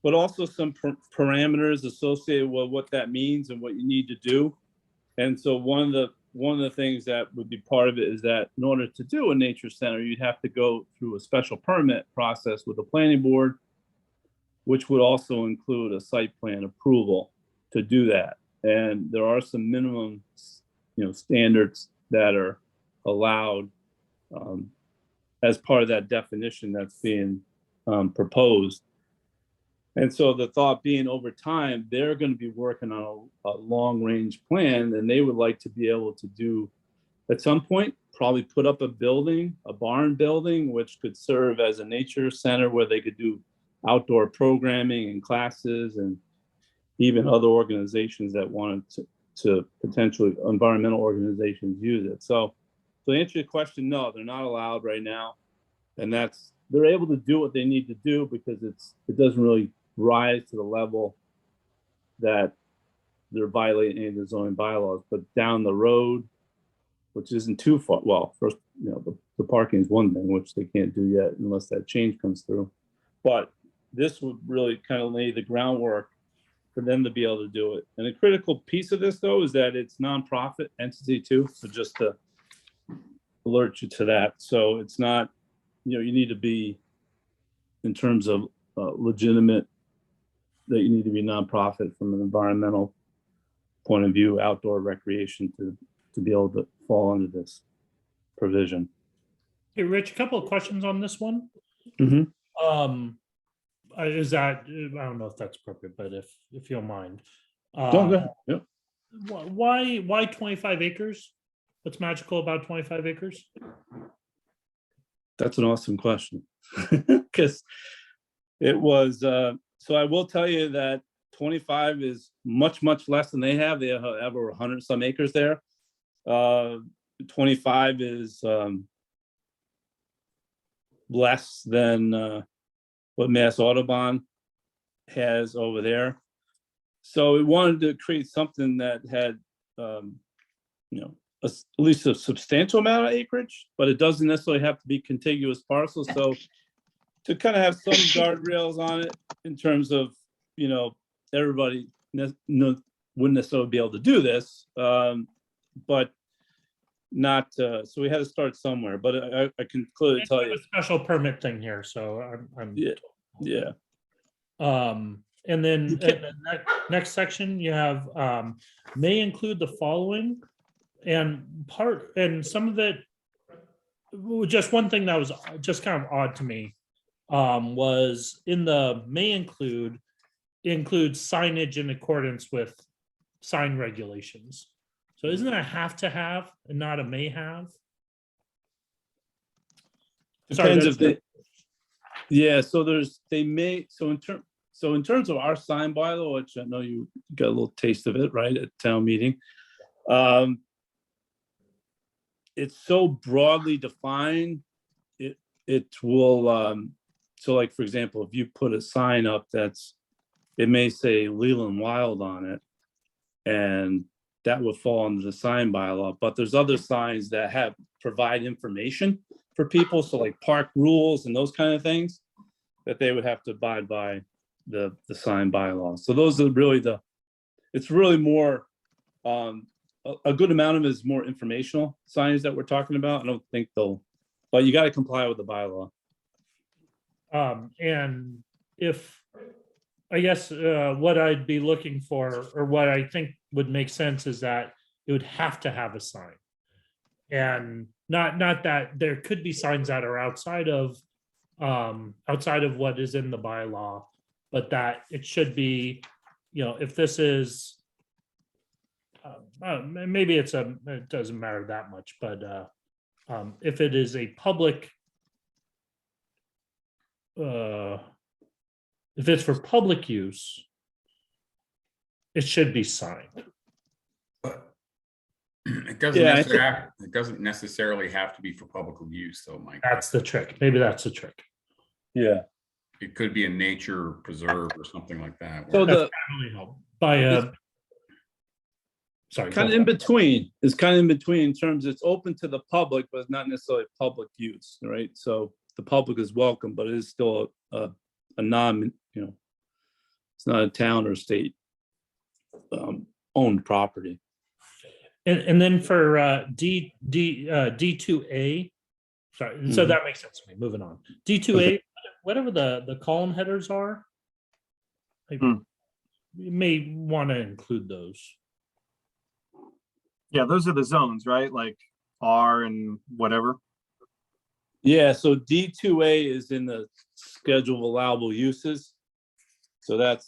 but also some parameters associated with what that means and what you need to do. And so one of the things that would be part of it is that in order to do a nature center, you'd have to go through a special permit process with the planning board, which would also include a site plan approval to do that. And there are some minimum, standards that are allowed as part of that definition that's being proposed. And so the thought being, over time, they're going to be working on a long range plan, and they would like to be able to do, at some point, probably put up a barn building, which could serve as a nature center where they could do outdoor programming and classes, and even other organizations that wanted to potentially, environmental organizations, use it. So to answer your question, no, they're not allowed right now. And they're able to do what they need to do because it doesn't really rise to the level that they're violating any of the zoning bylaws. But down the road, which isn't too far, well, first, the parking is one thing, which they can't do yet unless that change comes through. But this would really kind of lay the groundwork for them to be able to do it. And a critical piece of this, though, is that it's nonprofit entity too. So just to alert you to that. So it's not, you need to be, in terms of legitimate, that you need to be nonprofit from an environmental point of view, outdoor recreation to be able to fall under this provision. Hey, Rich, a couple of questions on this one. Mhm. Is that, I don't know if that's appropriate, but if you don't mind. Go ahead. Yep. Why 25 acres? What's magical about 25 acres? That's an awesome question. Because it was, so I will tell you that 25 is much, much less than they have. They have over 100 some acres there. 25 is less than what Mass Audubon has over there. So we wanted to create something that had, at least a substantial amount of acreage, but it doesn't necessarily have to be contiguous parcels. So to kind of have some guardrails on it in terms of, everybody wouldn't necessarily be able to do this, but not, so we had to start somewhere, but I can clearly tell A you. special permit thing here, so I'm. Yeah. And then in the next section, you have may include the following, and some of it, just one thing that was just kind of odd to me was in the may include signage in accordance with sign regulations. So isn't it a have to have and not a may have? Depends if they, yeah, so in terms of our sign bylaw, which I know you got a little taste of it, right, at town meeting. It's so broadly defined, it will, so like, for example, if you put a sign up it may say Leland Wild on it, and that would fall under the sign bylaw, but there's other signs that provide information for people, so like park rules and those kind of things, that they would have to abide by the sign bylaw. So those are really it's really more, a good amount of it is more informational signs that we're talking about. I don't think but you got to comply with the bylaw. And if, I guess, what I'd be looking for, or what I think would make sense, is that it would have to have a sign. And not that there could be signs that are outside of what is in the bylaw, but that it should be, if this is, maybe it doesn't matter that much, but if it is a public, if it's for public use, it should be signed. It doesn't necessarily have to be for public use, though, Mike. That's the trick. Maybe that's the trick. Yeah. It could be a nature preserve or something like that. So That's really helpful. Sorry. kind of in between. It's kind of in between in terms it's open to the public, but it's not necessarily public use, right? So the public is welcome, but it is still a non, it's not a town or state owned property. And then for D2A, sorry, so that makes sense to me. Moving on. D2A, whatever the column headers are, you may want to include those. Yeah, those are the zones, right? Like R and whatever. Yeah, so D2A is in the schedule of allowable uses. So that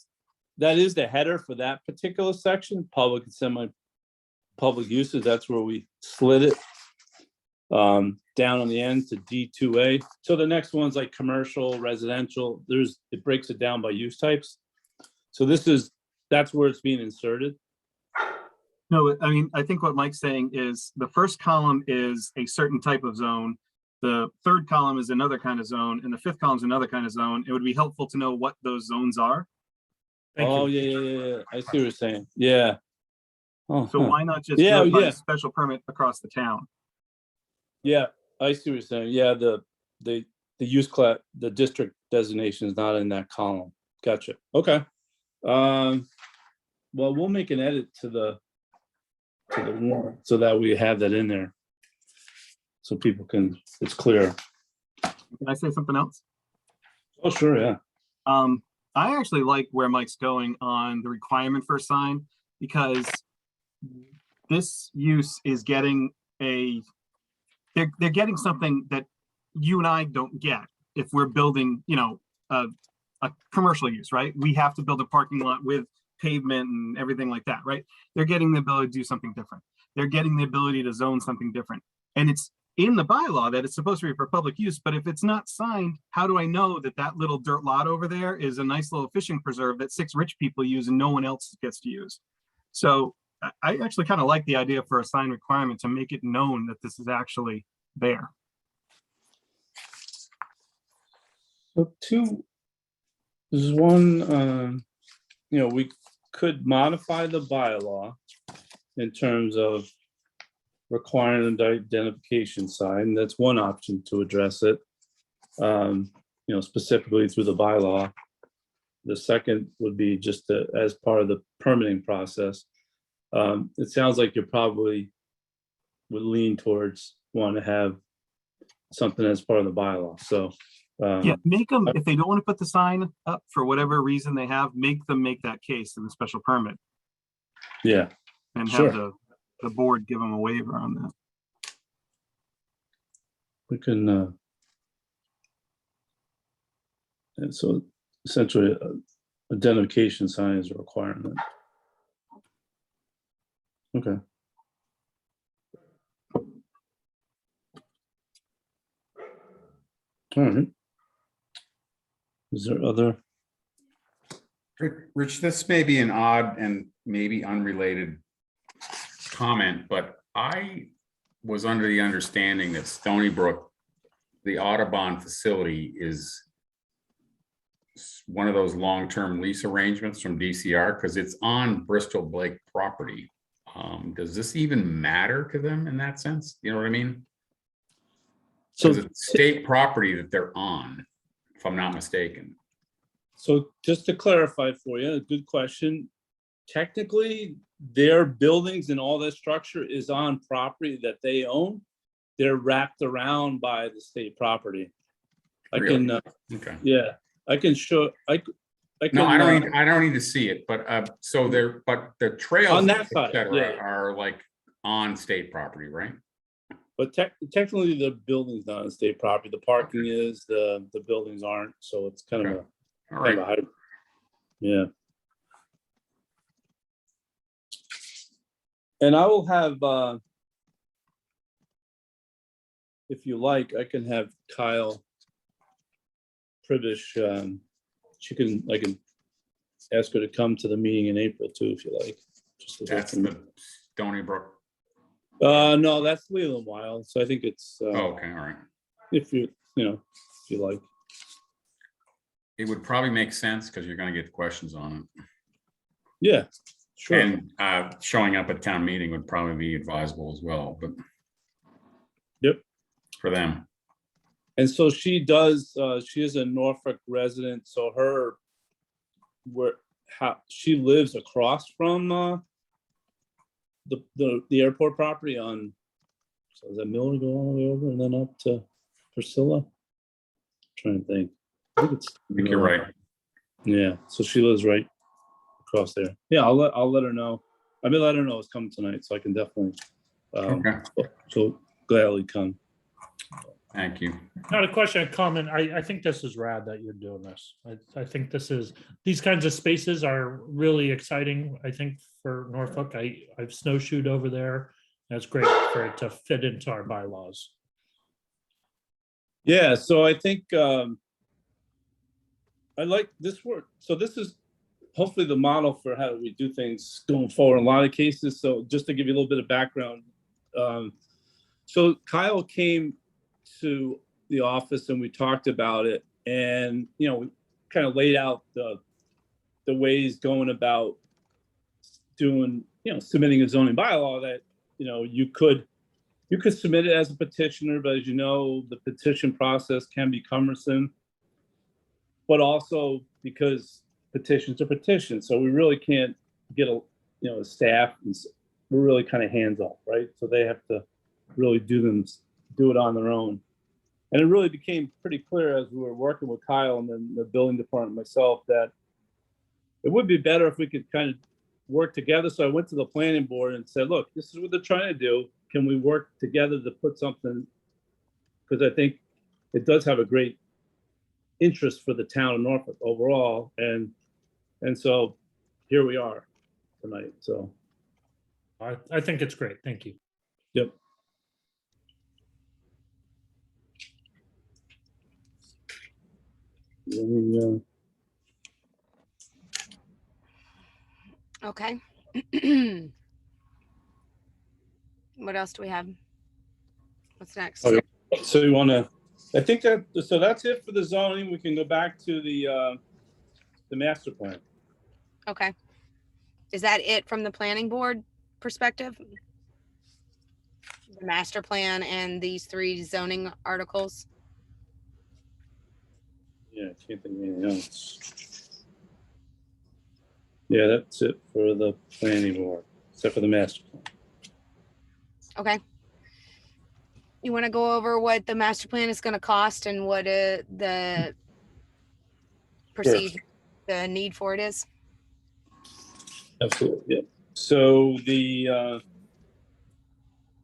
is the header for that particular section, public and semi-public uses. That's where we slid it down on the end to D2A. So the next one's like commercial, residential. It breaks it down by use types. So that's where it's being inserted. No, I mean, I think what Mike's saying is the first column is a certain type of zone. The third column is another kind of zone, and the fifth column is another kind of zone. It would be helpful to know what those zones are. Thank you. Yeah. I see what you're saying. Yeah. Oh, So why not just do it by a special permit across the town? Yeah, I see what you're saying. Yeah, the use class, the district designation is not in that column. Gotcha. Okay. Well, we'll make an edit to the warrant so that we have that in there. so people can, it's clear. Can I say something else? Oh, sure, yeah. I actually like where Mike's going on the requirement for a sign, because this use is getting they're getting something that you and I don't get if we're building, a commercial use, right? We have to build a parking lot with pavement and everything like that, right? They're getting the ability to do something different. They're getting the ability to zone something different. And it's in the bylaw that it's supposed to be for public use, but if it's not signed, how do I know that that little dirt lot over there is a nice little fishing preserve that 6 rich people use and no one else gets to use? So I actually kind of like the idea for a sign requirement to make it known that this is actually there. So there's one, we could modify the bylaw in terms of requiring an identification sign. That's one option to address it, specifically through the bylaw. The second would be just as part of the permitting process. It sounds like you probably would lean towards want to have something as part of the bylaw. So Yeah, make them, if they don't want to put the sign up for whatever reason they have, make them make that case in the special permit yeah, and Sure. have the board give them a waiver on that. we can. And so essentially, identification sign is a requirement. Okay. All right. Is there other? Rich, this may be an odd and maybe unrelated comment, but I was under the understanding that Stony Brook, the Audubon facility, is one of those long-term lease arrangements from DCR because it's on Bristol Blake property. Does this even matter to them in that sense? You know what I mean? So Because it's state property that they're on, if I'm not mistaken. So just to clarify for you, a good question. Technically, their buildings and all that structure is on property that they own. They're wrapped around by the state property. I Really? can, Okay. yeah, I can show, I can. No, I don't need to see it, but so but the trails On that et side, cetera, yeah. are like on state property, right? But technically, the building's not on state property. The parking is, the buildings aren't, so it's kind of Okay. a, All kind right. of a hybrid. Yeah. And I will have, if you like, I can have Kyle Privish, I can ask her to come to the meeting in April too, if you like. Just to go That's through. the Stony Brook. No, that's Leland Wild, so I think it's, Oh, okay, all right. if you like. It would probably make sense because you're going to get questions on it. Yeah, sure. And showing up at town meeting would probably be advisable as well, but. Yep. For them. And so she does, she is a Norfolk resident, so she lives across from the airport property on, so is that Miller go all the way over and then up to Priscilla? Trying to think. I think You're right. Yeah, so she lives right across there. Yeah, I'll let her know. I mean, let her know it's coming tonight, so I can definitely Okay. so gladly come. Thank you. Not a question, a comment. I think this is rad that you're doing this. I think these kinds of spaces are really exciting, I think, for Norfolk. I've snowshoed over there. That's great for it to fit into our bylaws. Yeah, so I think I like this work. So this is hopefully the model for how we do things going forward in a lot of cases. So just to give you a little bit of background. So Kyle came to the office and we talked about it, and we kind of laid out the ways going about doing, submitting a zoning bylaw that, you could submit it as a petitioner, but as you know, the petition process can be cumbersome, but also because petitions are petitions. So we really can't get a staff, and we're really kind of hands off, right? So they have to really do do it on their own. And it really became pretty clear as we were working with Kyle and then the building department myself that it would be better if we could kind of work together. So I went to the planning board and said, look, this is what they're trying to do. Can we work together to put something? Because I think it does have a great interest for the town of Norfolk overall. And so here we are tonight. So, I think it's great. Thank you. yep. Okay. What else do we have? What's next? Okay. So you want to, I think so that's it for the zoning. We can go back to the master plan. Okay. Is that it from the planning board perspective? The master plan and these 3 zoning articles? Yeah, I can't think of anything else. Yeah, that's it for the planning board, except for the master plan. Okay. You want to go over what the master plan is going to cost and what the perceived the need for it is? Absolutely, yeah. So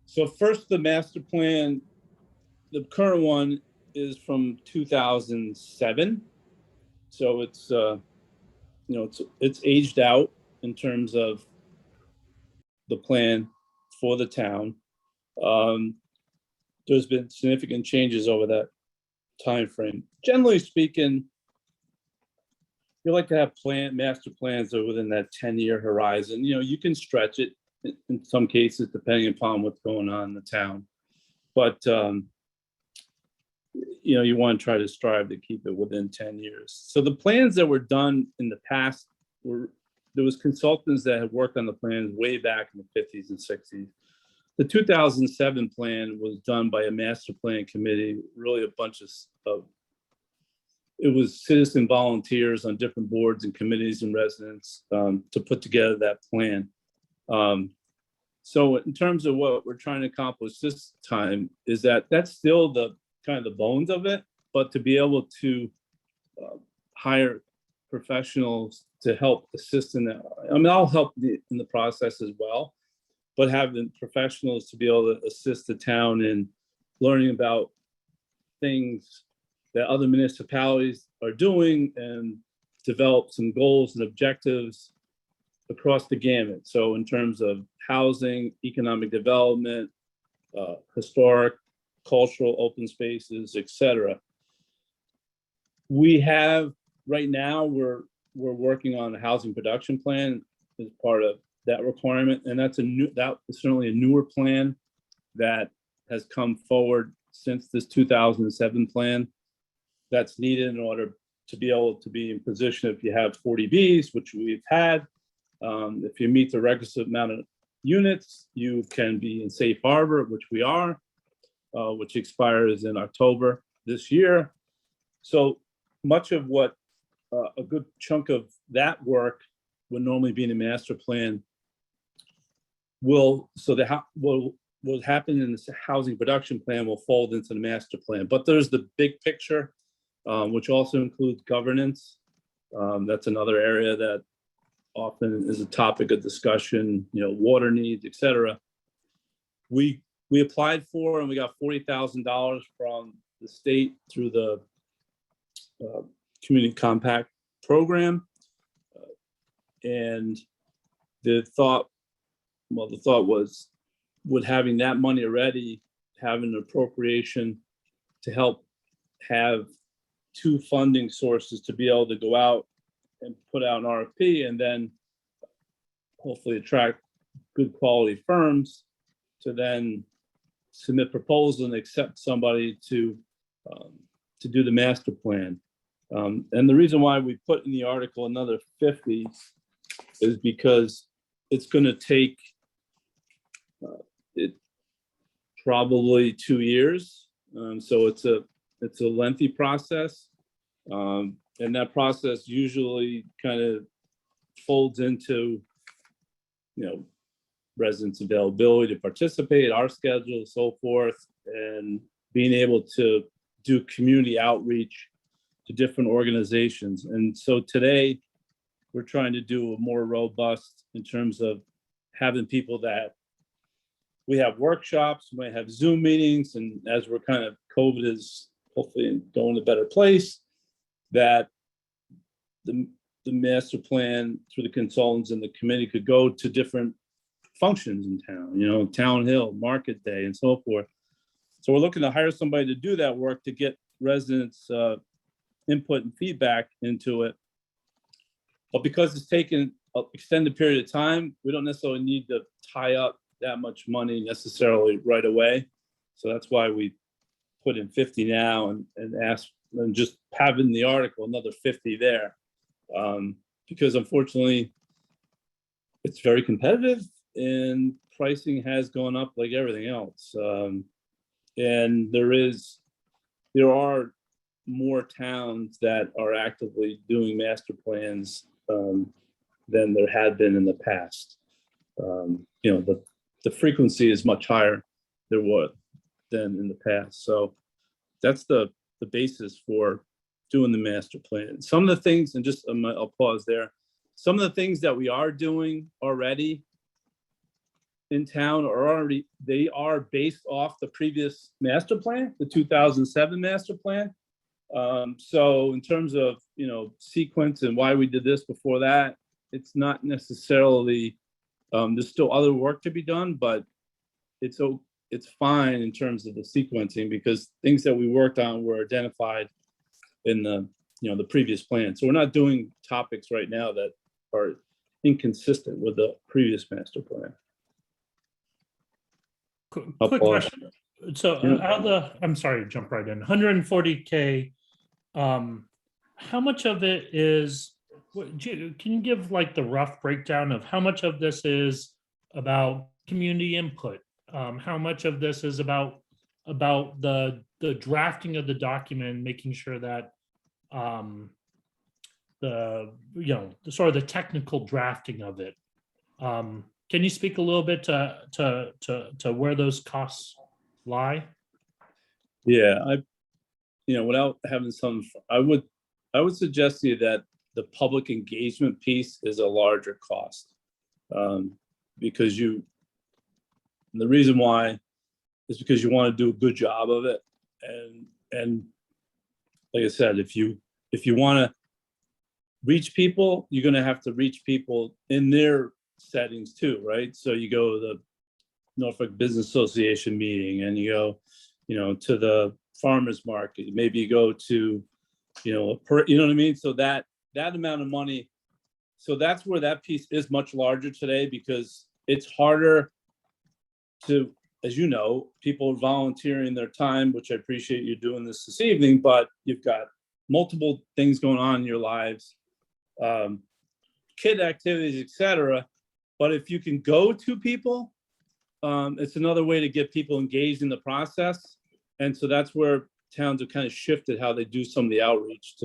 so first, the master plan, the current one is from 2007. So it's, it's aged out in terms of the plan for the town. There's been significant changes over that time frame. Generally speaking, you like to have master plans that are within that 10-year horizon. You can stretch it in some cases, depending upon what's going on in the town. But, you want to try to strive to keep it within 10 years. So the plans that were done in the past there was consultants that had worked on the plans way back in the 50s and 60s. The 2007 plan was done by a master plan committee, really a bunch of it was citizen volunteers on different boards and committees and residents to put together that plan. So in terms of what we're trying to accomplish this time is that's still the kind of the bones of it, but to be able to hire professionals to help assist in that. I mean, I'll help in the process as well, but having professionals to be able to assist the town in learning about things that other municipalities are doing and develop some goals and objectives across the gamut. So in terms of housing, economic development, historic, cultural open spaces, etc. We have right now, we're working on a housing production plan as part of that requirement, and that is certainly a newer plan that has come forward since this 2007 plan. That's needed in order to be able to be in position if you have 40Bs, which we've had. If you meet the requisite amount of units, you can be in safe harbor, which we are, which expires in October this year. So much of what a good chunk of that work would normally be in a master plan will happen in this housing production plan will fold into the master plan. But there's the big picture, which also includes governance. That's another area that often is a topic of discussion, water needs, etc. We applied for and we got $40,000 from the state through the Community Compact program. And the thought was, with having that money already, having an appropriation to help have 2 funding sources to be able to go out and put out an RFP and then hopefully attract good quality firms to then submit proposals and accept somebody to do the master plan. And the reason why we put in the article another 50 is because it's going to take it probably 2 years. So it's a lengthy process. And that process usually kind of folds into, residents' availability to participate, our schedule, so forth. and being able to do community outreach to different organizations. And so today, we're trying to do a more robust in terms of having people that we have workshops, we have Zoom meetings, and as we're kind of, COVID is hopefully going to a better place, that the master plan through the consultants and the committee could go to different functions in town, you know, Town Hill, Market Day, and so forth. So we're looking to hire somebody to do that work to get residents' input and feedback into it. But because it's taken an extended period of time, we don't necessarily need to tie up that much money necessarily right away. So that's why we put in 50 now and ask, and just have in the article another 50 there. Because unfortunately, it's very competitive and pricing has gone up like everything else. And there are more towns that are actively doing master plans than there had been in the past. You know, the frequency is much higher than in the past. So that's the basis for doing the master plan. Some of the things, and just I'll pause there. Some of the things that we are doing already in town they are based off the previous master plan, the 2007 master plan. So in terms of, you know, sequence and why we did this before that, it's not necessarily, there's still other work to be done, but it's fine in terms of the sequencing, because things that we worked on were identified in the, you know, the previous plan. So we're not doing topics right now that are inconsistent with the previous master plan. Quick question. So out of I'm sorry to jump right in, 140K, how much of it is, can you give like the rough breakdown of how much of this is about community input? How much of this is about the drafting of the document, making sure that the sort of the technical drafting of it? Can you speak a little bit to where those costs lie? Yeah, without having I would suggest to you that the public engagement piece is a larger cost, because the reason why is because you want to do a good job of it, and like I said, if you want to reach people, you're going to have to reach people in their settings too, right? So you go to the Norfolk Business Association meeting, and you go, to the farmers market. Maybe you go to, you know what I mean? So that amount of money, so that's where that piece is much larger today, because it's harder to, as you know, people volunteering their time, which I appreciate you doing this evening, but you've got multiple things going on in your lives, kid activities, etc. But if you can go to people, it's another way to get people engaged in the process. And so that's where towns have kind of shifted how they do some of the outreach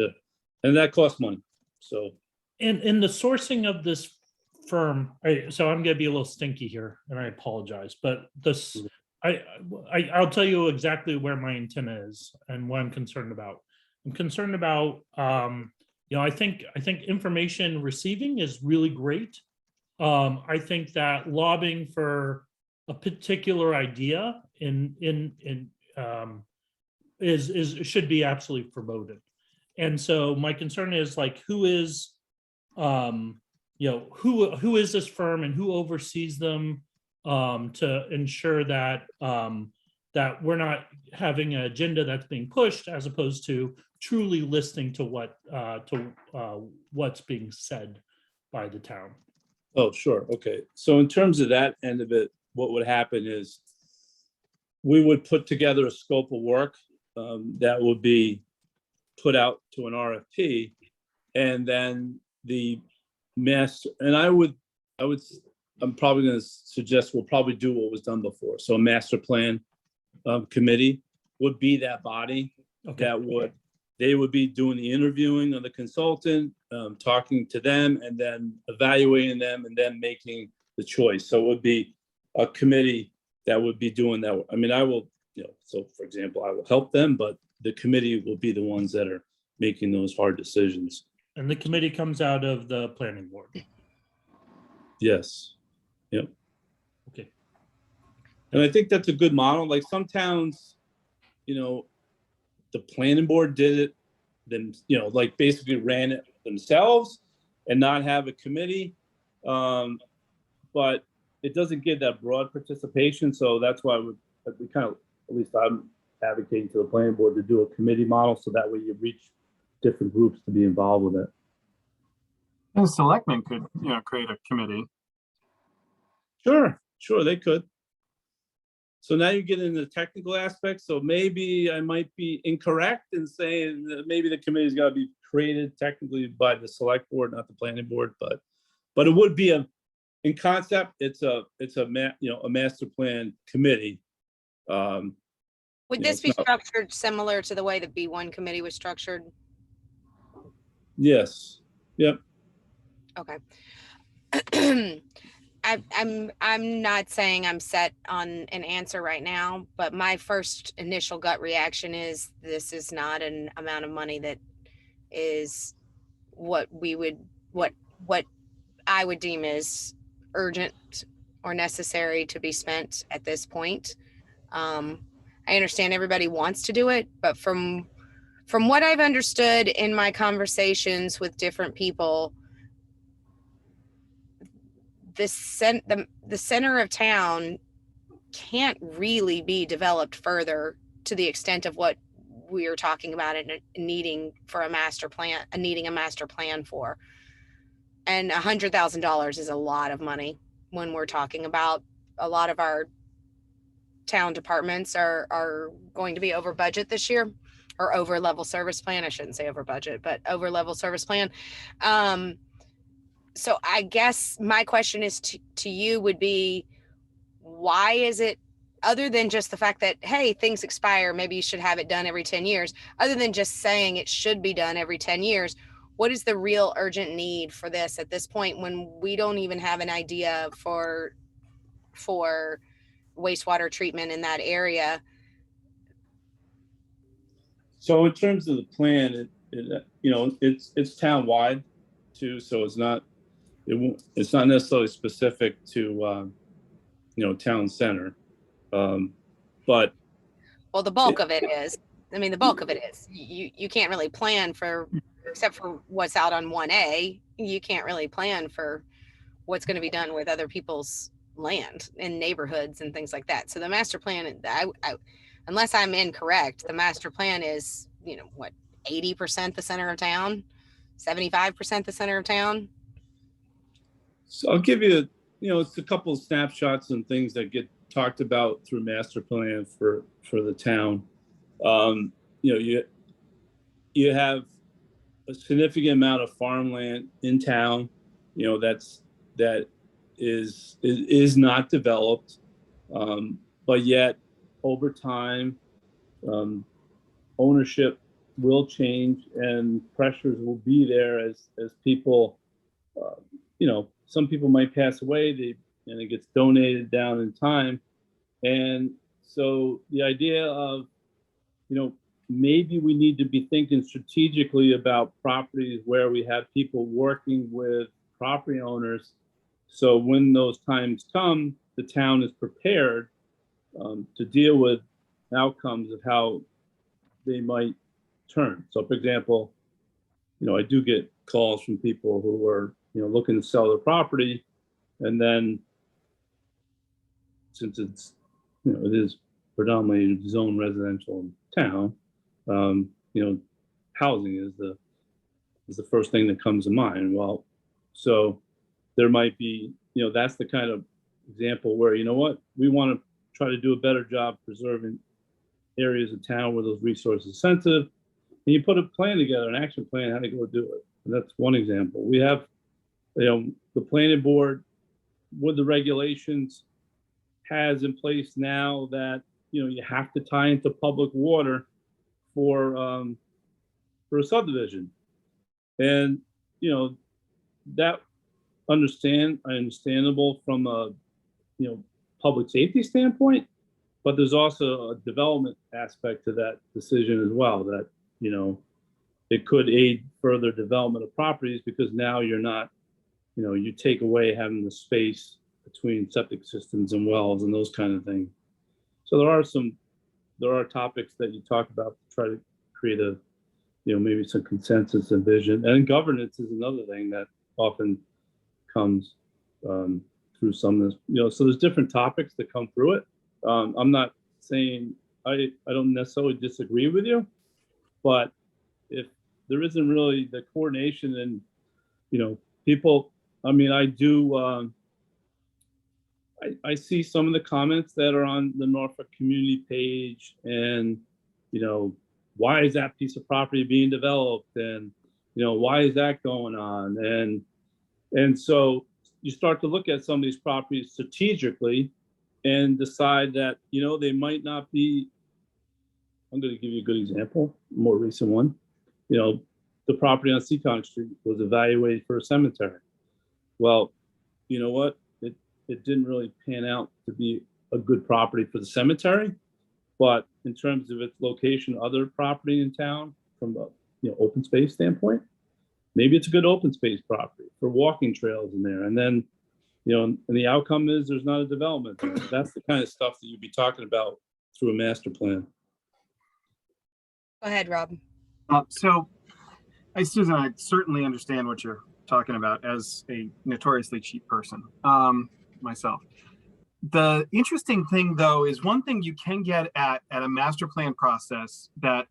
and that costs money. So, and in the sourcing of this firm, so I'm going to be a little stinky here, and I apologize, but this, I'll tell you exactly where my antenna is and what I'm concerned about. I'm concerned about, I think information receiving is really great. I think that lobbying for a particular idea should be absolutely promoted. And so my concern is like, who is this firm and who oversees them, to ensure that that we're not having an agenda that's being pushed, as opposed to truly listening to what's being said by the town. Oh, sure. Okay. So in terms of that end of it, what would happen is we would put together a scope of work that would be put out to an RFP, and then the master, and I'm probably going to suggest we'll probably do what was done before. So a master plan committee would be that body. Okay. They would be doing the interviewing of the consultant, talking to them, and then evaluating them, and then making the choice. So it would be a committee that would be doing that. I mean, I will, so for example, I will help them, but the committee will be the ones that are making those hard decisions. And the committee comes out of the planning board. Yes. Okay. And I think that's a good model. Like some towns, the planning board did it, then, like basically ran it themselves and not have a committee. But it doesn't give that broad participation. So that's why we kind of, at least I'm advocating to the planning board to do a committee model. So that way you reach different groups to be involved with it. And the selectmen could, create a committee. Sure, they could. So now you get into the technical aspects. So maybe I might be incorrect in saying that maybe the committee's got to be created technically by the select board, not the planning board, but it would be in concept, it's a master plan committee. Would this be structured similar to the way the B1 committee was structured? Yes. Yep. Okay. I'm not saying I'm set on an answer right now, but my first initial gut reaction is this is not an amount of money that is what I would deem as urgent or necessary to be spent at this point. I understand everybody wants to do it, but from what I've understood in my conversations with different people, the center of town can't really be developed further to the extent of what we're talking about and needing a master plan for. And $100,000 is a lot of money when we're talking about a lot of our town departments are going to be over budget this year, or over level service plan. I shouldn't say over budget, but over level service plan. So I guess my question is to you would be, why is it, other than just the fact that, hey, things expire, maybe you should have it done every 10 years, other than just saying it should be done every 10 years, what is the real urgent need for this at this point when we don't even have an idea for wastewater treatment in that area? So in terms of the plan, it's town-wide too, so it's not necessarily specific to town center, but well, the bulk of it is. I mean, the bulk of it is. You can't really plan for, except for what's out on 1A. You can't really plan for what's going to be done with other people's land in neighborhoods and things like that. So the master plan, unless I'm incorrect, the master plan is 80% the center of town, 75% the center of town. So I'll give you, it's a couple of snapshots and things that get talked about through master plan for the town. You have a significant amount of farmland in town, that is not developed, but yet over time, ownership will change and pressures will be there as people, some people might pass away, and it gets donated down in time. And so the idea of, maybe we need to be thinking strategically about properties where we have people working with property owners. So when those times come, the town is prepared to deal with outcomes of how they might turn. So for example, I do get calls from people who are, looking to sell their property, and then since it's, it is predominantly zone residential in town, housing is the first thing that comes to mind. Well, so there might be, that's the kind of example where, we want to try to do a better job preserving areas of town where those resources are sensitive. And you put a plan together, an action plan, how to go do it. And that's one example. We have, the planning board with the regulations has in place now that, you have to tie into public water for a subdivision. And, that understandable from a, public safety standpoint, but there's also a development aspect to that decision as well, that, you know, it could aid further development of properties because now you're not, you know, you take away having the space between septic systems and wells and those kind of things. So there are topics that you talk about to try to create a, you know, maybe some consensus and vision. And governance is another thing that often comes through some of this, you know, so there's different topics that come through it. I'm not saying I don't necessarily disagree with you, but if there isn't really the coordination and, you know, people, I mean, I do, I see some of the comments that are on the Norfolk community page and, you know, why is that piece of property being developed? And, you know, why is that going on? And so you start to look at some of these properties strategically and decide that, you know, they might not be, I'm going to give you a good example, a more recent one. You know, the property on Seacon Street was evaluated for a cemetery. Well, you know what? It didn't really pan out to be a good property for the cemetery, but in terms of its location, other property in town from a, you know, open space standpoint, maybe it's a good open space property for walking trails in there. And then, you know, and the outcome is there's not a development there. That's the kind of stuff that you'd be talking about through a master plan. Go ahead, Rob. So, Susan, I certainly understand what you're talking about as a notoriously cheap person, myself. The interesting thing, though, is one thing you can get at a master plan process that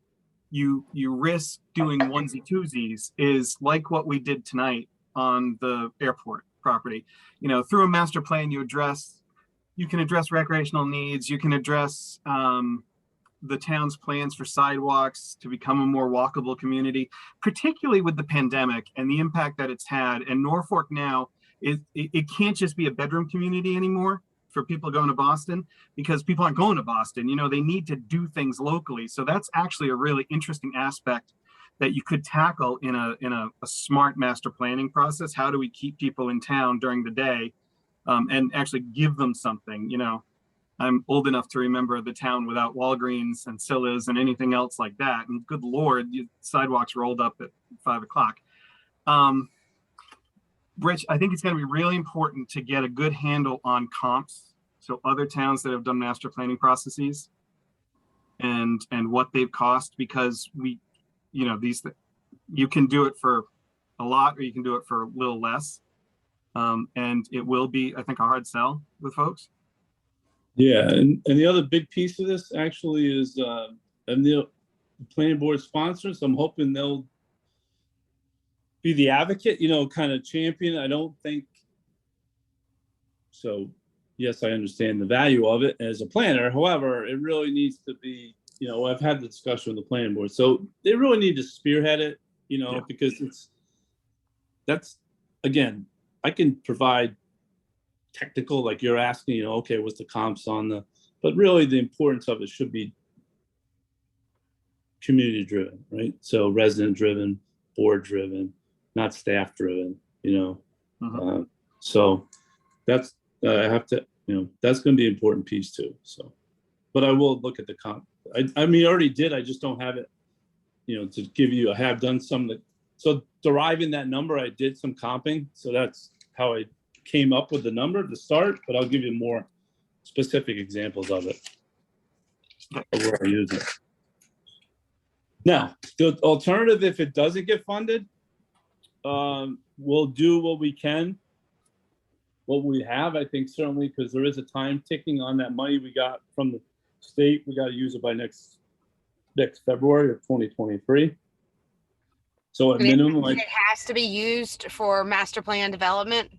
you risk doing onesie twosies is like what we did tonight on the airport property. You know, through a master plan, you can address recreational needs, you can address the town's plans for sidewalks to become a more walkable community, particularly with the pandemic and the impact that it's had. And Norfolk now, it can't just be a bedroom community anymore for people going to Boston, because people aren't going to Boston. You know, they need to do things locally. So that's actually a really interesting aspect that you could tackle in a smart master planning process. How do we keep people in town during the day and actually give them something? You know, I'm old enough to remember the town without Walgreens and Sillas and anything else like that. And good Lord, sidewalks rolled up at 5 o'clock. Rich, I think it's going to be really important to get a good handle on comps. So other towns that have done master planning processes and what they've cost, because we, you know, you can do it for a lot or you can do it for a little less. And it will be, I think, a hard sell with folks. Yeah, and the other big piece of this actually is, and the planning board sponsors, I'm hoping they'll be the advocate, you know, kind of champion. I don't think, so yes, I understand the value of it as a planner. However, it really needs to be, you know, I've had the discussion with the planning board. So they really need to spearhead it, you know, because that's, again, I can provide technical, like you're asking, you know, okay, what's the comps on the, but really the importance of it should be community driven, right? So resident driven, board driven, not staff driven, you know. Mm-hmm. So that's, I have to, you know, that's going to be an important piece too. So, but I will look at the comp. I mean, I already did. I just don't have it, you know, to give you, I have done some that, so deriving that number, I did some comping. So that's how I came up with the number to start, but I'll give you more specific examples of it, of where I use it. Now, the alternative, if it doesn't get funded, we'll do what we can, what we have, I think, certainly, because there is a time ticking on that money we got from the state. We got to use it by next February of 2023. So at minimum, like, it has to be used for master plan development.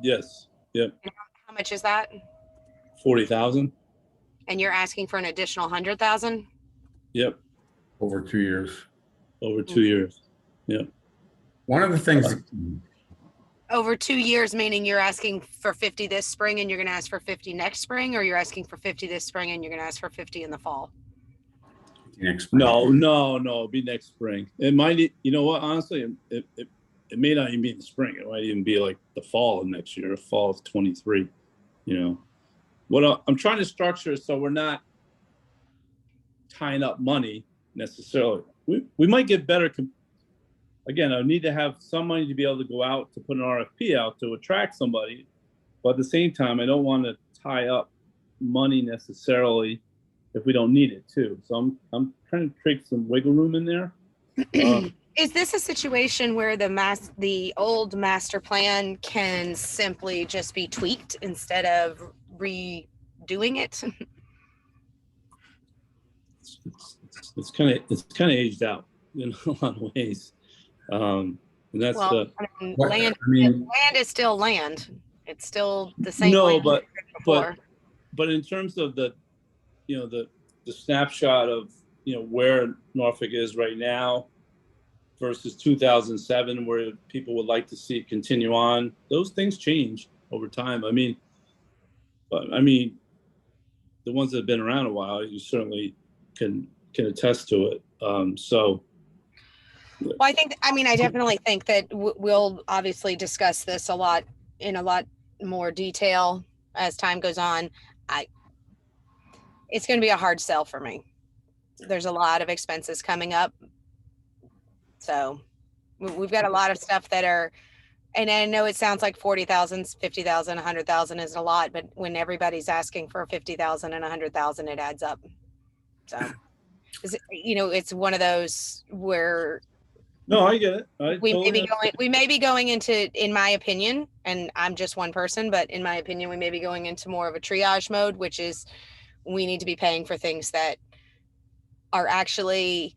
Yes. Yep. How much is that? 40,000. And you're asking for an additional 100,000? Yep. Over 2 years. Over 2 years. Yep. One of the things, Over 2 years, meaning you're asking for 50 this spring and you're going to ask for 50 next spring, or you're asking for 50 this spring and you're going to ask for 50 in the fall? next No, it'll be next spring. It might, you know what, honestly, it may not even be in the spring. It might even be like the fall of next year, fall of 23, you know. what I'm trying to structure it so we're not tying up money necessarily. We might get better. Again, I need to have some money to be able to go out to put an RFP out to attract somebody. But at the same time, I don't want to tie up money necessarily if we don't need it too. So I'm trying to create some wiggle room in there. Is this a situation where the old master plan can simply just be tweaked instead of redoing it? It's kind of aged out in a lot of ways. And that's Well, I mean, What- land I mean, land is still land. It's still the same. no, land but before. but in terms of the snapshot of where Norfolk is right now versus 2007, where people would like to see it continue on, those things change over time. I mean, the ones that have been around a while, you certainly can attest to it. Well, I definitely think that we'll obviously discuss this in a lot more detail as time goes on. It's going to be a hard sell for me. There's a lot of expenses coming up. So we've got a lot of stuff that are, and I know it sounds like 40,000, 50,000, 100,000 isn't a lot, but when everybody's asking for 50,000 and 100,000, it adds up. So, it's one of those where No, I get it. we may be going into, in my opinion, and I'm just one person, but in my opinion, we may be going into more of a triage mode, which is we need to be paying for things that are actually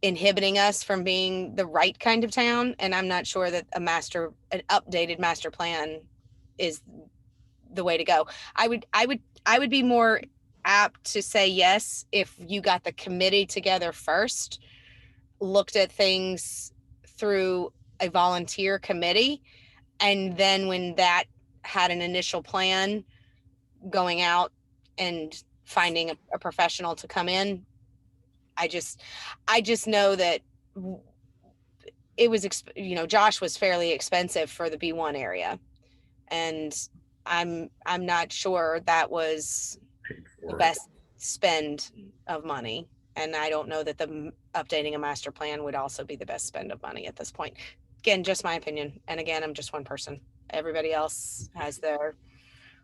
inhibiting us from being the right kind of town. And I'm not sure that an updated master plan is the way to go. I would be more apt to say yes if you got the committee together first, looked at things through a volunteer committee, and then when that had an initial plan, going out and finding a professional to come in. I just know that it was, Josh was fairly expensive for the B1 area, and I'm not sure that was the best spend of money. And I don't know that updating a master plan would also be the best spend of money at this point. Again, just my opinion. And again, I'm just one person. Everybody else has their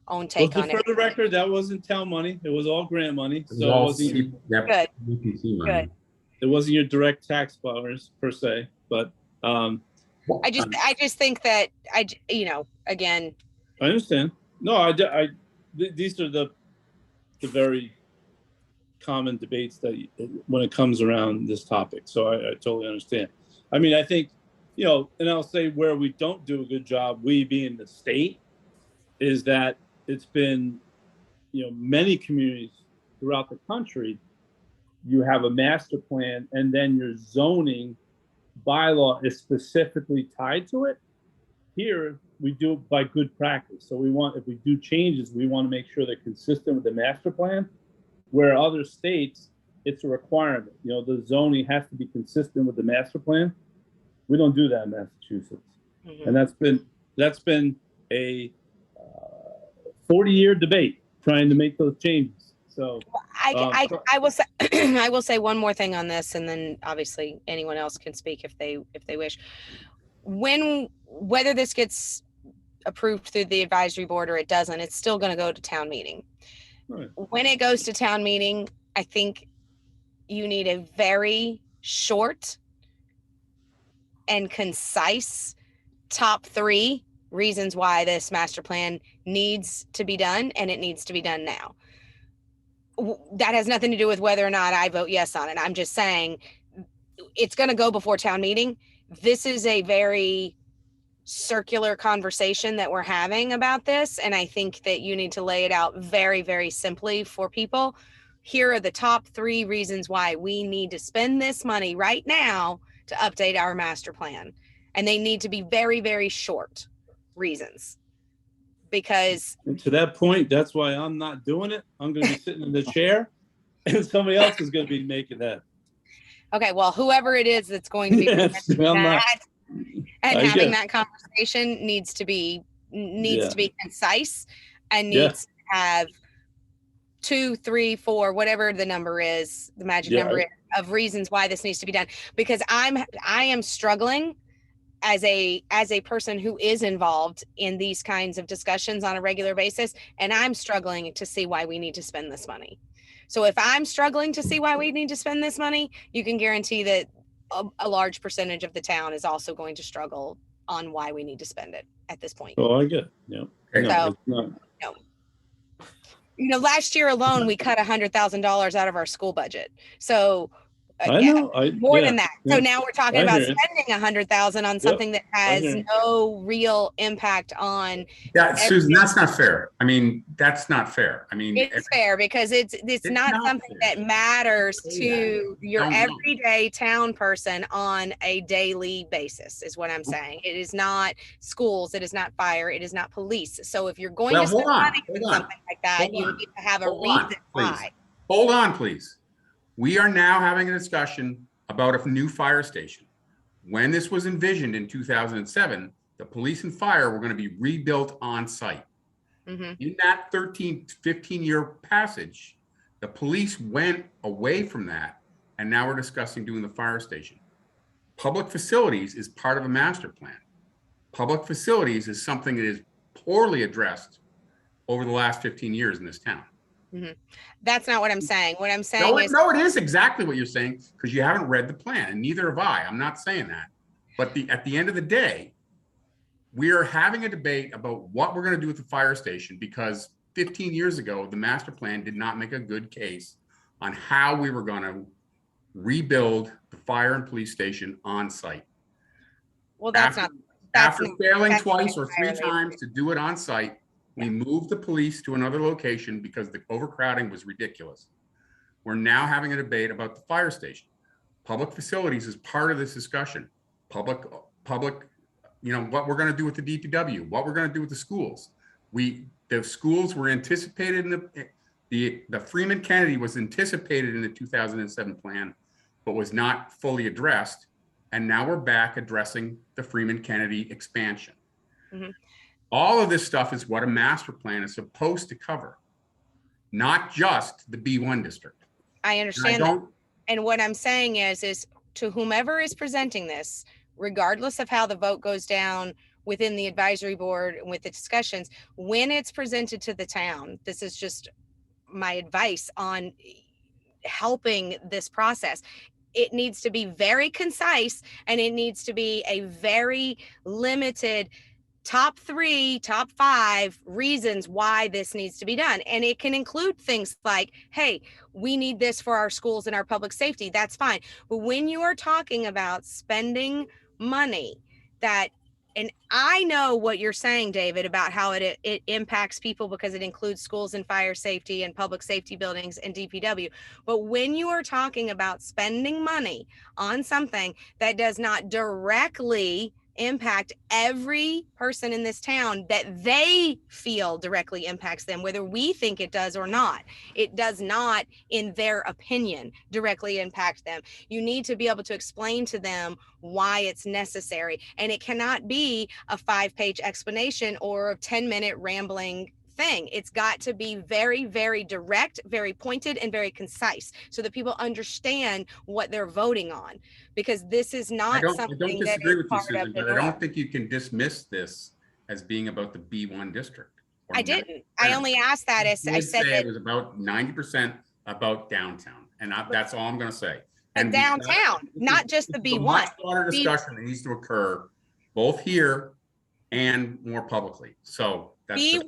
own take on it. For the record, that wasn't town money. It was all grant money. it was So all it wasn't, Good. CPC money. Good. it wasn't your direct tax dollars per se, but I just think that again, I understand. No, these are the very common debates that when it comes around this topic. So I totally understand. I mean, I think, and I'll say where we don't do a good job, we being the state, is that it's been, many communities throughout the country, you have a master plan and then your zoning bylaw is specifically tied to it. Here, we do it by good practice. So if we do changes, we want to make sure they're consistent with the master plan, where other states, it's a requirement. The zoning has to be consistent with the master plan. We don't do that in Massachusetts. mm-hmm. And that's been a 40-year debate trying to make those changes. So I will say I will say one more thing on this, and then obviously anyone else can speak if they wish. Whether this gets approved through the advisory board or it doesn't, it's still going to go to town meeting. Right. When it goes to town meeting, I think you need a very short and concise top 3 reasons why this master plan needs to be done, and it needs to be done now. That has nothing to do with whether or not I vote yes on it. I'm just saying it's going to go before town meeting. This is a very circular conversation that we're having about this, and I think that you need to lay it out very, very simply for people. Here are the top 3 reasons why we need to spend this money right now to update our master plan, and they need to be very, very short reasons. Because and to that point, that's why I'm not doing it. I'm going to be sitting in the chair, and somebody else is going to be making that. Okay, well, whoever it is that's going to be Yes, I'm not- and I having get that conversation needs to be concise and Yeah. needs to have 2, 3, 4, whatever the number is, the magic Yeah, number is, of reasons why this needs to be done. Because I am struggling as a person who is involved in these kinds of discussions on a regular basis, and I'm struggling to see why we need to spend this money. So if I'm struggling to see why we need to spend this money, you can guarantee that a large percentage of the town is also going to struggle on why we need to spend it at this point. Oh, I get it. Yeah. Okay. No, So- it's not. Last year alone, we cut $100,000 out of our school budget. So I yeah, know. more yeah, than that. So yeah. now we're talking I about hear you. spending $100,000 on something that has hear you. no real impact on. Yeah, Susan, that's not fair. I mean, that's not fair. I mean, It's fair because it's not not something fair. that matters Say to your Don't know. everyday town person on a daily basis, is what I'm saying. It is not schools, it is not fire, it is not police. So if you're going Well, to spend hold on, money hold on on, something like that, hold you on, need to have a hold on, reason please. why. Hold on, please. We are now having a discussion about a new fire station. When this was envisioned in 2007, the police and fire were going to be rebuilt on site. Mhm. In that 13, 15-year passage, the police went away from that, and now we're discussing doing the fire station. Public facilities is part of a master plan. Public facilities is something that is poorly addressed over the last 15 years in this town. That's not what I'm saying. What I'm saying No, is no, it is exactly what you're saying, because you haven't read the plan, and neither have I. I'm not saying that. But at the end of the day, we are having a debate about what we're going to do with the fire station, because 15 years ago, the master plan did not make a good case on how we were going to rebuild the fire and police station on site. well, that's After- not. That's After not- failing that's twice or 3 entirely- times to do it on site, we moved the police to another location because the overcrowding was ridiculous. We're now having a debate about the fire station. Public facilities is part of this discussion. Public, what we're going to do with the DPW, what we're going to do with the schools. The schools were anticipated in the Freeman Kennedy was anticipated in the 2007 plan, but was not fully addressed. And now we're back addressing the Freeman Kennedy expansion. Mhm. All of this stuff is what a master plan is supposed to cover, not just the B1 district. I And I understand that. don't, And what I'm saying is to whomever is presenting this, regardless of how the vote goes down within the advisory board and with the discussions, when it's presented to the town, this is just my advice on helping this process. It needs to be very concise, and it needs to be a very limited top 3, top 5 reasons why this needs to be done. And it can include things like, hey, we need this for our schools and our public safety. That's fine. But when you are talking about spending money that, and I know what you're saying, David, about how it impacts people because it includes schools and fire safety and public safety buildings and DPW. But when you are talking about spending money on something that does not directly impact every person in this town, that they feel directly impacts them, whether we think it does or not, it does not, in their opinion, directly impact them. You need to be able to explain to them why it's necessary. And it cannot be a 5-page explanation or a 10-minute rambling thing. It's got to be very, very direct, very pointed, and very concise so that people understand what they're voting on, because this is I not don't something that disagree is with you, part Susan, of the but I norm. don't think you can dismiss this as being about the B1 district. or I didn't. I only asked that as I did said say that it was about 90% about downtown, and that's all I'm going to say. but And we've got- downtown, not just the this is a B1. much broader discussion that needs to occur both here and more publicly. So that's just-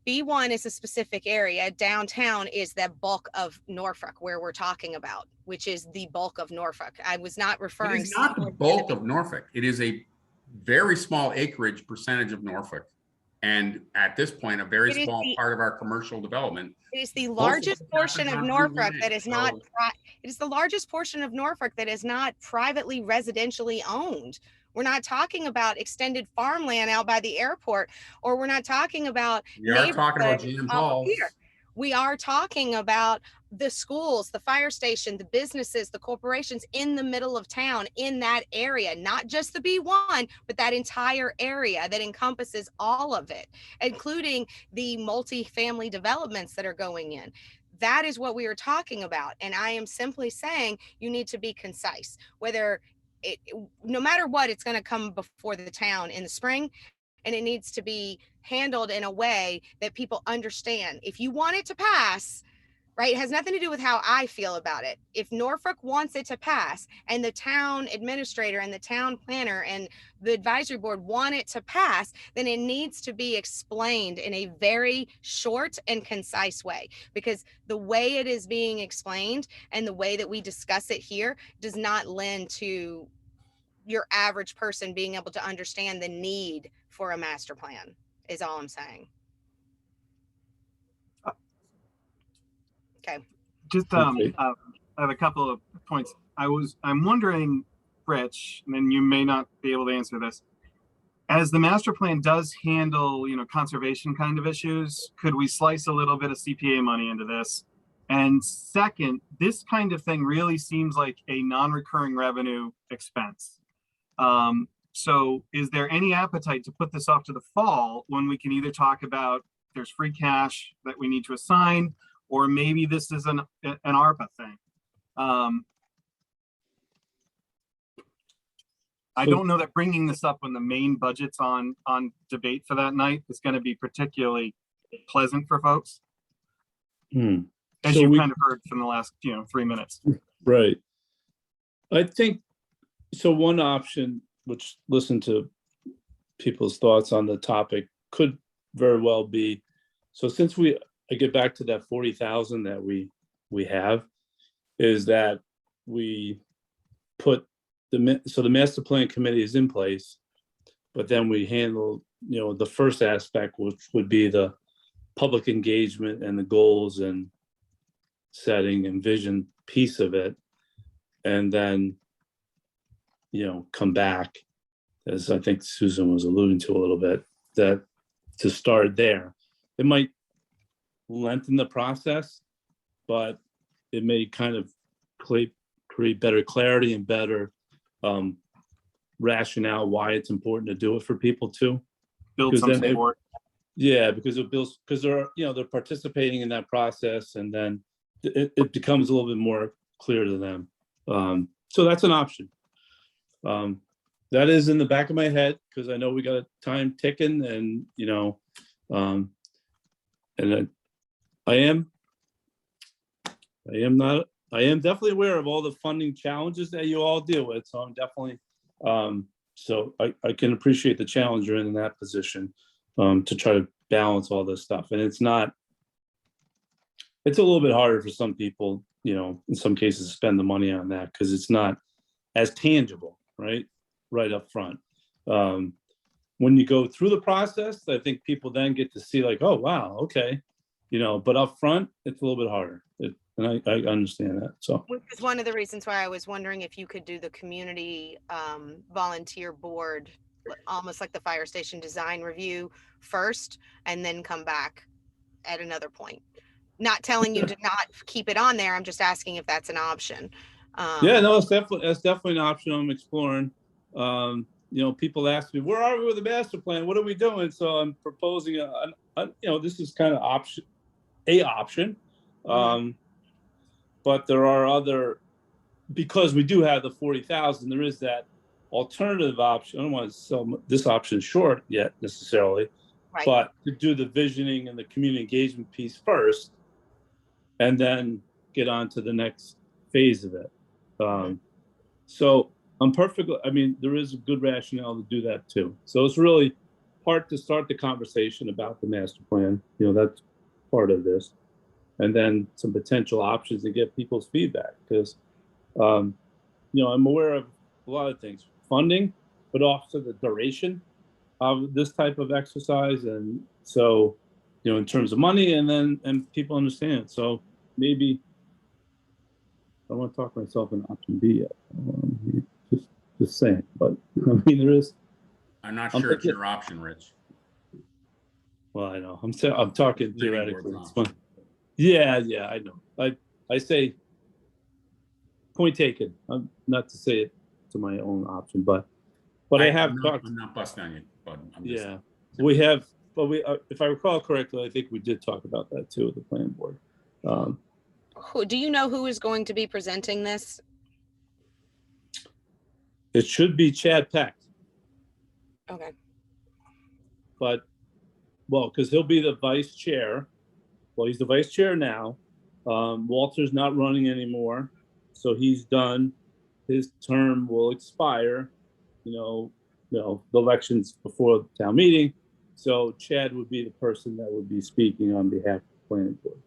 B1 is a specific area. Downtown is the bulk of Norfolk, where we're talking about, which is the bulk of Norfolk. I was not it referring. is not the simply to bulk of Norfolk. It is a very small acreage percentage of Norfolk. And at this point, a very It is small the- part of our commercial development. It is the Most of largest it portion happens of on Route Norfolk 1A, that is not. so- It is the largest portion of Norfolk that is not privately residentially owned. We're not talking about extended farmland out by the airport, or we're not talking about. We are talking about neighborhoods GM up Halls. here. We are talking about the schools, the fire station, the businesses, the corporations in the middle of town in that area, not just the B1, but that entire area that encompasses all of it, including the multi-family developments that are going in. That is what we are talking about. And I am simply saying you need to be concise, whether no matter what, it's going to come before the town in the spring, and it needs to be handled in a way that people understand. If you want it to pass, right, it has nothing to do with how I feel about it. If Norfolk wants it to pass and the town administrator and the town planner and the advisory board want it to pass, then it needs to be explained in a very short and concise way, because the way it is being explained and the way that we discuss it here does not lend to your average person being able to understand the need for a master plan, is all I'm saying. Okay. Just, Okay. I have a couple of points. I'm wondering, Rich, and you may not be able to answer this. As the master plan does handle, conservation kind of issues, could we slice a little bit of CPA money into this? And second, this kind of thing really seems like a non-recurring revenue expense. So is there any appetite to put this off to the fall when we can either talk about there's free cash that we need to assign, or maybe this is an ARPA thing? I don't know that bringing this up when the main budget's on debate for that night is going to be particularly pleasant for folks, as So you we- kind of heard from the last 3 minutes. Right. I think, so one option, which listen to people's thoughts on the topic, could very well be, so since I get back to that 40,000 that we have, is that we put so the master plan committee is in place, but then we handle, the first aspect, which would be the public engagement and the goals and setting and vision piece of it. And then, come back, as I think Susan was alluding to a little bit, that to start there. It might lengthen the process, but it may kind of create better clarity and better rationale why it's important to do it for people too. Build Because some then support. Yeah, because it builds, because they're participating in that process, and then it becomes a little bit more clear to them. So that's an option. That is in the back of my head, because I know we got a time ticking, and and I am definitely aware of all the funding challenges that you all deal with. So I'm definitely, so I can appreciate the challenge you're in that position, to try to balance all this stuff. And it's a little bit harder for some people, in some cases, to spend the money on that, because it's not as tangible, right up front. When you go through the process, I think people then get to see, like, oh, wow, okay. But up front, it's a little bit harder. And I understand that. So, Which is one of the reasons why I was wondering if you could do the community volunteer board, almost like the fire station design review first, and then come back at another point. Not telling you to not keep it on there. I'm just asking if that's an option. yeah, no, that's definitely an option I'm exploring. People ask me, where are we with the master plan? What are we doing? So I'm proposing this is kind of option. But there are other, because we do have the 40,000, there is that alternative option. I don't want to sell this option short yet necessarily, Right. but to do the visioning and the community engagement piece first, and then get on to the next phase of it. So I'm perfectly, there is a good rationale to do that too. So it's really part to start the conversation about the master plan. That's part of this. And then some potential options to get people's feedback, because, I'm aware of a lot of things, funding, but also the duration of this type of exercise. And so, in terms of money, and people understand. So maybe, I don't want to talk myself in option B yet. Just saying, but there is. I'm not sure it's your option, Rich. Well, I know. I'm talking Planning theoretically. board's It's fun. Yeah, I know. I say, point taken. Not to say it to my own option, but I have talked. I'm not busting on you, but I'm just. Yeah, we have, but we, if I recall correctly, I think we did talk about that too at the planning board. Do you know who is going to be presenting this? It should be Chad Peck, Okay. but, well, because he'll be the vice chair. Well, he's the vice chair now. Walter's not running anymore, so he's done. His term will expire, the elections before the town meeting. So Chad would be the person that would be speaking on behalf of the planning board.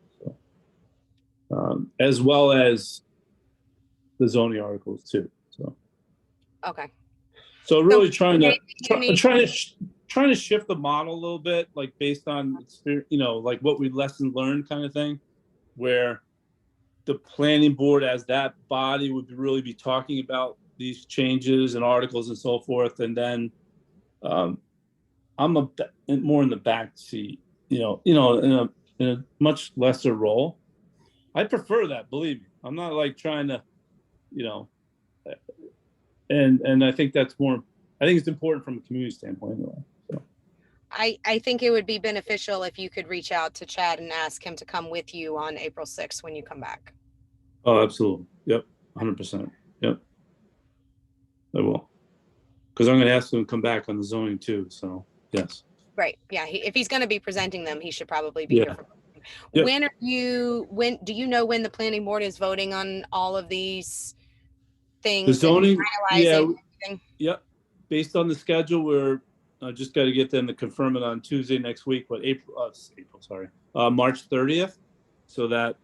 So, as well as the zoning articles too. So, Okay. so really trying to maybe trying to shift the model a little bit, like based on experience, like what we lesson learned kind of thing, where the planning board as that body would really be talking about these changes and articles and so forth. And then I'm more in the back seat, in a much lesser role. I prefer that, believe me. I'm not like trying to, and I think that's more, I think it's important from a community standpoint anyway. So. I think it would be beneficial if you could reach out to Chad and ask him to come with you on April 6th when you come back. Oh, absolutely. Yep. 100%. Yep. I will. Because I'm going to ask him to come back on the zoning too. So yes. Right. Yeah. If he's going to be presenting them, he should probably be here. Yep. When do you know when the planning board is voting on all of these things? The zoning, and Yep. Based on the schedule, we're just got to get them to confirm it on Tuesday next week, but March 30th. So that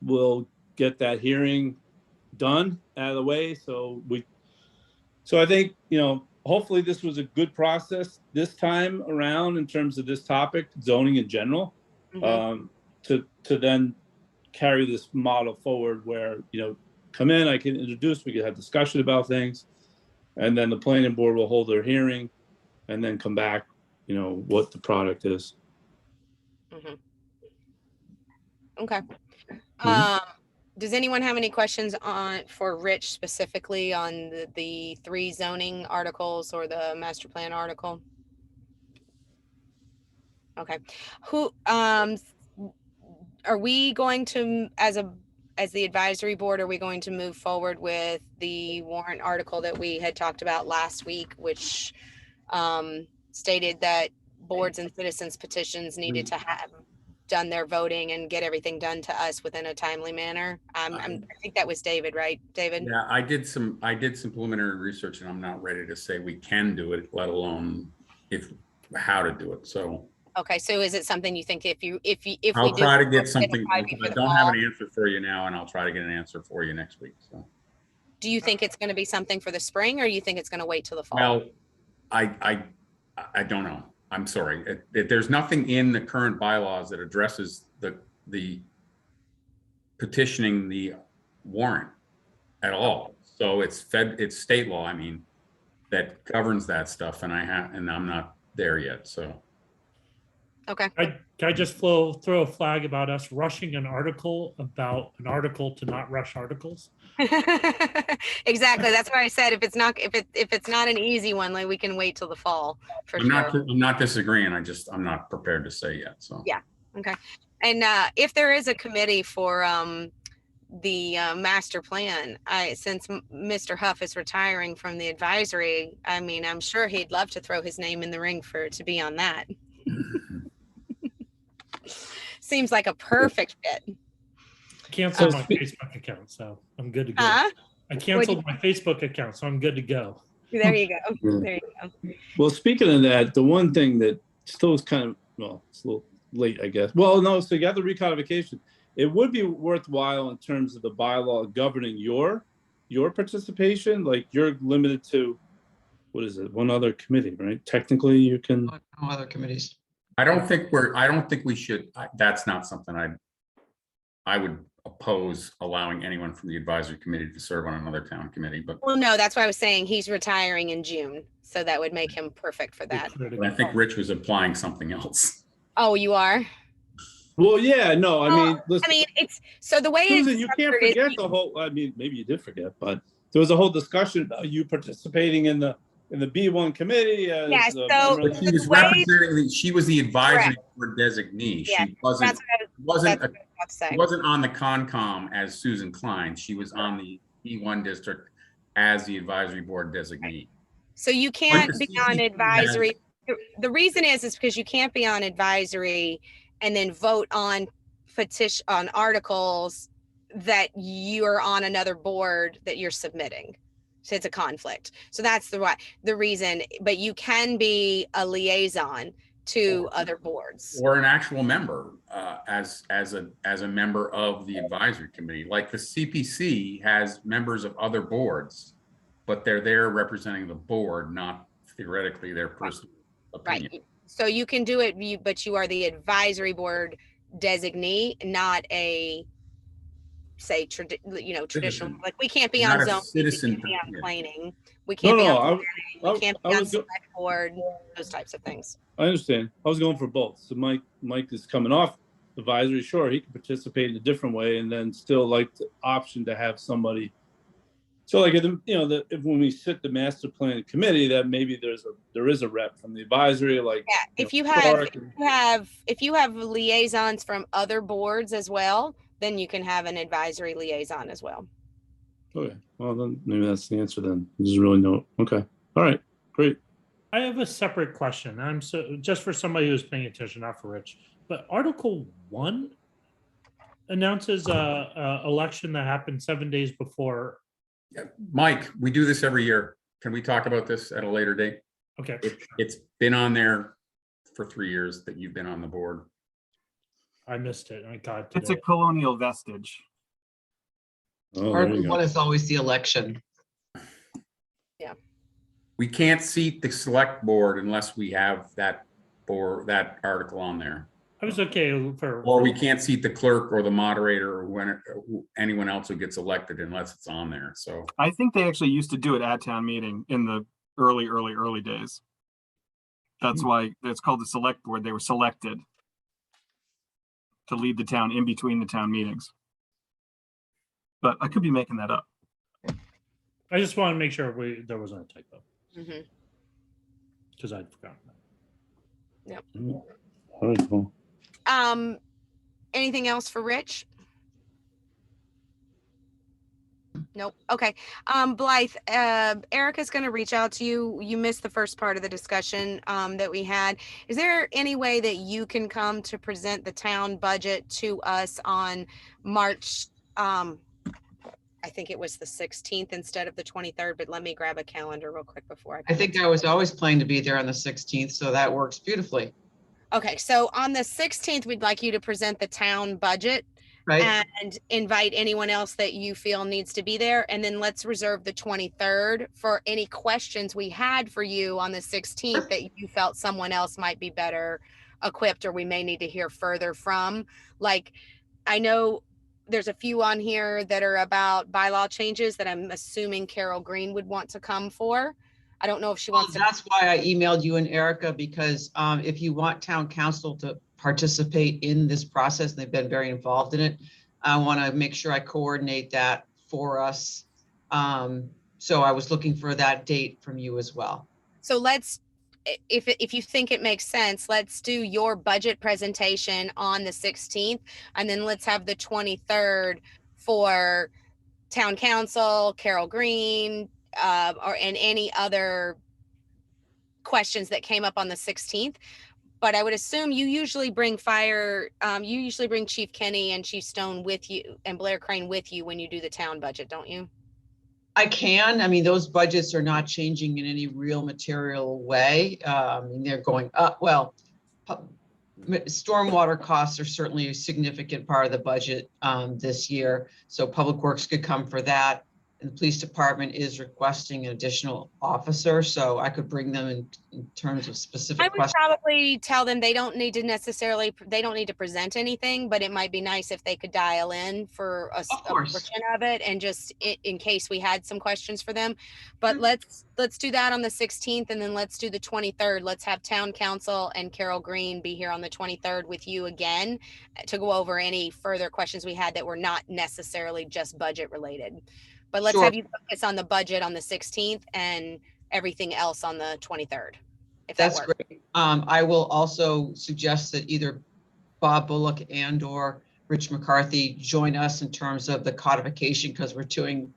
we'll get that hearing done out of the way. So I think, hopefully this was a good process this time around in terms of this topic, zoning in general, to then carry this model forward where, come in, I can introduce, we can have discussion about things, and then the planning board will hold their hearing and then come back, what the product is. Okay. Does anyone have any questions for Rich specifically on the 3 zoning articles or the master plan article? Okay. Are we going to, as the advisory board, are we going to move forward with the warrant article that we had talked about last week, which stated that boards and citizens petitions needed to have done their voting and get everything done to us within a timely manner? I think that was David, right? David? Yeah, I did some preliminary research, and I'm not ready to say we can do it, let alone how to do it. So. Okay, so is it something you think if I'll try to get something. I don't have an answer for you now, and I'll try to get an answer for you next week. So. Do you think it's going to be something for the spring, or do you think it's going to wait till the fall? Well, I don't know. I'm sorry. There's nothing in the current bylaws that addresses the petitioning the warrant at all. So it's state law. I mean, that governs that stuff, and I'm not there yet. So. Okay. Can I just throw a flag about us rushing an article to not rush articles? Exactly. That's why I said if it's not an easy one, like we can wait till the fall for I'm sure. not disagreeing. I'm not prepared to say yet. So yeah. Okay. And if there is a committee for the master plan, since Mr. Huff is retiring from the advisory, I mean, I'm sure he'd love to throw his name in the ring to be on that. Seems like a perfect fit. Canceled my Facebook account, so I'm good to go. I canceled my Facebook account, so I'm good to go. There you go. There you go. Well, speaking of that, the one thing that still is kind of, it's a little late, I guess. Well, no, so you have the recodification. It would be worthwhile in terms of the bylaw governing your participation. Like you're limited to, what is it? One other committee, right? Technically, you can. No other committees. I don't think we should. That's not something I would oppose allowing anyone from the advisory committee to serve on another town committee. But well, no, that's why I was saying he's retiring in June, so that would make him perfect for that. I think Rich was implying something else. Oh, you are? Well, yeah, no, I mean, I listen, mean, it's, so the way Susan, it's you can't structured is forget the whole, I mean, maybe you did forget, but there was a whole discussion about you participating in the B1 committee as Yeah, a so- member of But the- she was The way- representing, she was the advisory Correct. board designee. Yeah, She wasn't, that's what I was, wasn't, that's what I was about to say. wasn't on the Concom as Susan Klein. She was on the E1 district as the advisory board designee. So you But can't the be on CCC advisory. The reason is because you can't be on advisory and then vote on petition, on articles that you're on another board that you're submitting. So it's a conflict. So that's the reason, but you can be a liaison to other boards. Or an actual member, as a member of the advisory committee. Like the CPC has members of other boards, but they're there representing the board, not theoretically their personal opinion. Right. So you can do it, but you are the advisory board designee, not a, say, traditional, Citizen. like we can't be You're on not a zone, we citizen. can't be on planning, we No, can't be no, on, I we can't be on was go- select board, those types of things. I understand. I was going for both. So Mike is coming off advisory. Sure, he can participate in a different way and then still like the option to have somebody. So like, if when we sit the master plan committee, that maybe there is a rep from the advisory, like. Yeah, if you Clark have, and- if you have liaisons from other boards as well, then you can have an advisory liaison as well. Okay, well then maybe that's the answer then. There's really no, okay. All right, great. I have a separate question. I'm so, just for somebody who's paying attention, not for Rich, but Article 1 announces a election that happened 7 days before. Mike, we do this every year. Can we talk about this at a later date? Okay. It's been on there for 3 years that you've been on the board. I missed it. I got It's a today. colonial vestige. Oh, there you Article go. 1 is always the election. We can't seat the select board unless we have that article on there. I was okay for. Or we can't seat the clerk or the moderator or anyone else who gets elected unless it's on there. So I think they actually used to do it at town meeting in the early days. That's why it's called the select board. They were selected to lead the town in between the town meetings. But I could be making that up. I just want to make sure there wasn't a typo Mhm. because I'd forgotten that. All right, cool. Anything else for Rich? Nope. Okay. Blythe, Erica's going to reach out to you. You missed the first part of the discussion that we had. Is there any way that you can come to present the town budget to us on March? I think it was the 16th instead of the 23rd, but let me grab a calendar real quick before I think I was always planning to be there on the 16th, so that works beautifully, Okay, so on the 16th, we'd like you to present the town budget right? and invite anyone else that you feel needs to be there. And then let's reserve the 23rd for any questions we had for you on the 16th that you felt someone else might be better equipped or we may need to hear further from. Like, I know there's a few on here that are about bylaw changes that I'm assuming Carol Green would want to come for. I don't know if she Well, wants to. that's why I emailed you and Erica, because if you want town council to participate in this process, they've been very involved in it. I want to make sure I coordinate that for us. So I was looking for that date from you as well. So let's, if you think it makes sense, let's do your budget presentation on the 16th, and then let's have the 23rd for town council, Carol Green, and any other questions that came up on the 16th. But I would assume you usually bring you usually bring Chief Kenny and Chief Stone with you and Blair Crane with you when you do the town budget, don't you? I can. I mean, those budgets are not changing in any real material way. They're going up. Well, stormwater costs are certainly a significant part of the budget this year. So Public Works could come for that. And the police department is requesting an additional officer, so I could bring them in terms of I specific would questions. probably tell them they don't need to present anything, but it might be nice if they could dial in for Of a course. portion of it and just in case we had some questions for them. But Sure. let's do that on the 16th, and then let's do the 23rd. Let's have town council and Carol Green be here on the 23rd with you again to go over any further questions we had that were not necessarily just budget related. But let's Sure. have you focus on the budget on the 16th and everything else on the 23rd. If that That's works. great. I will also suggest that either Bob Bullock and or Rich McCarthy join us in terms of the codification, because we're doing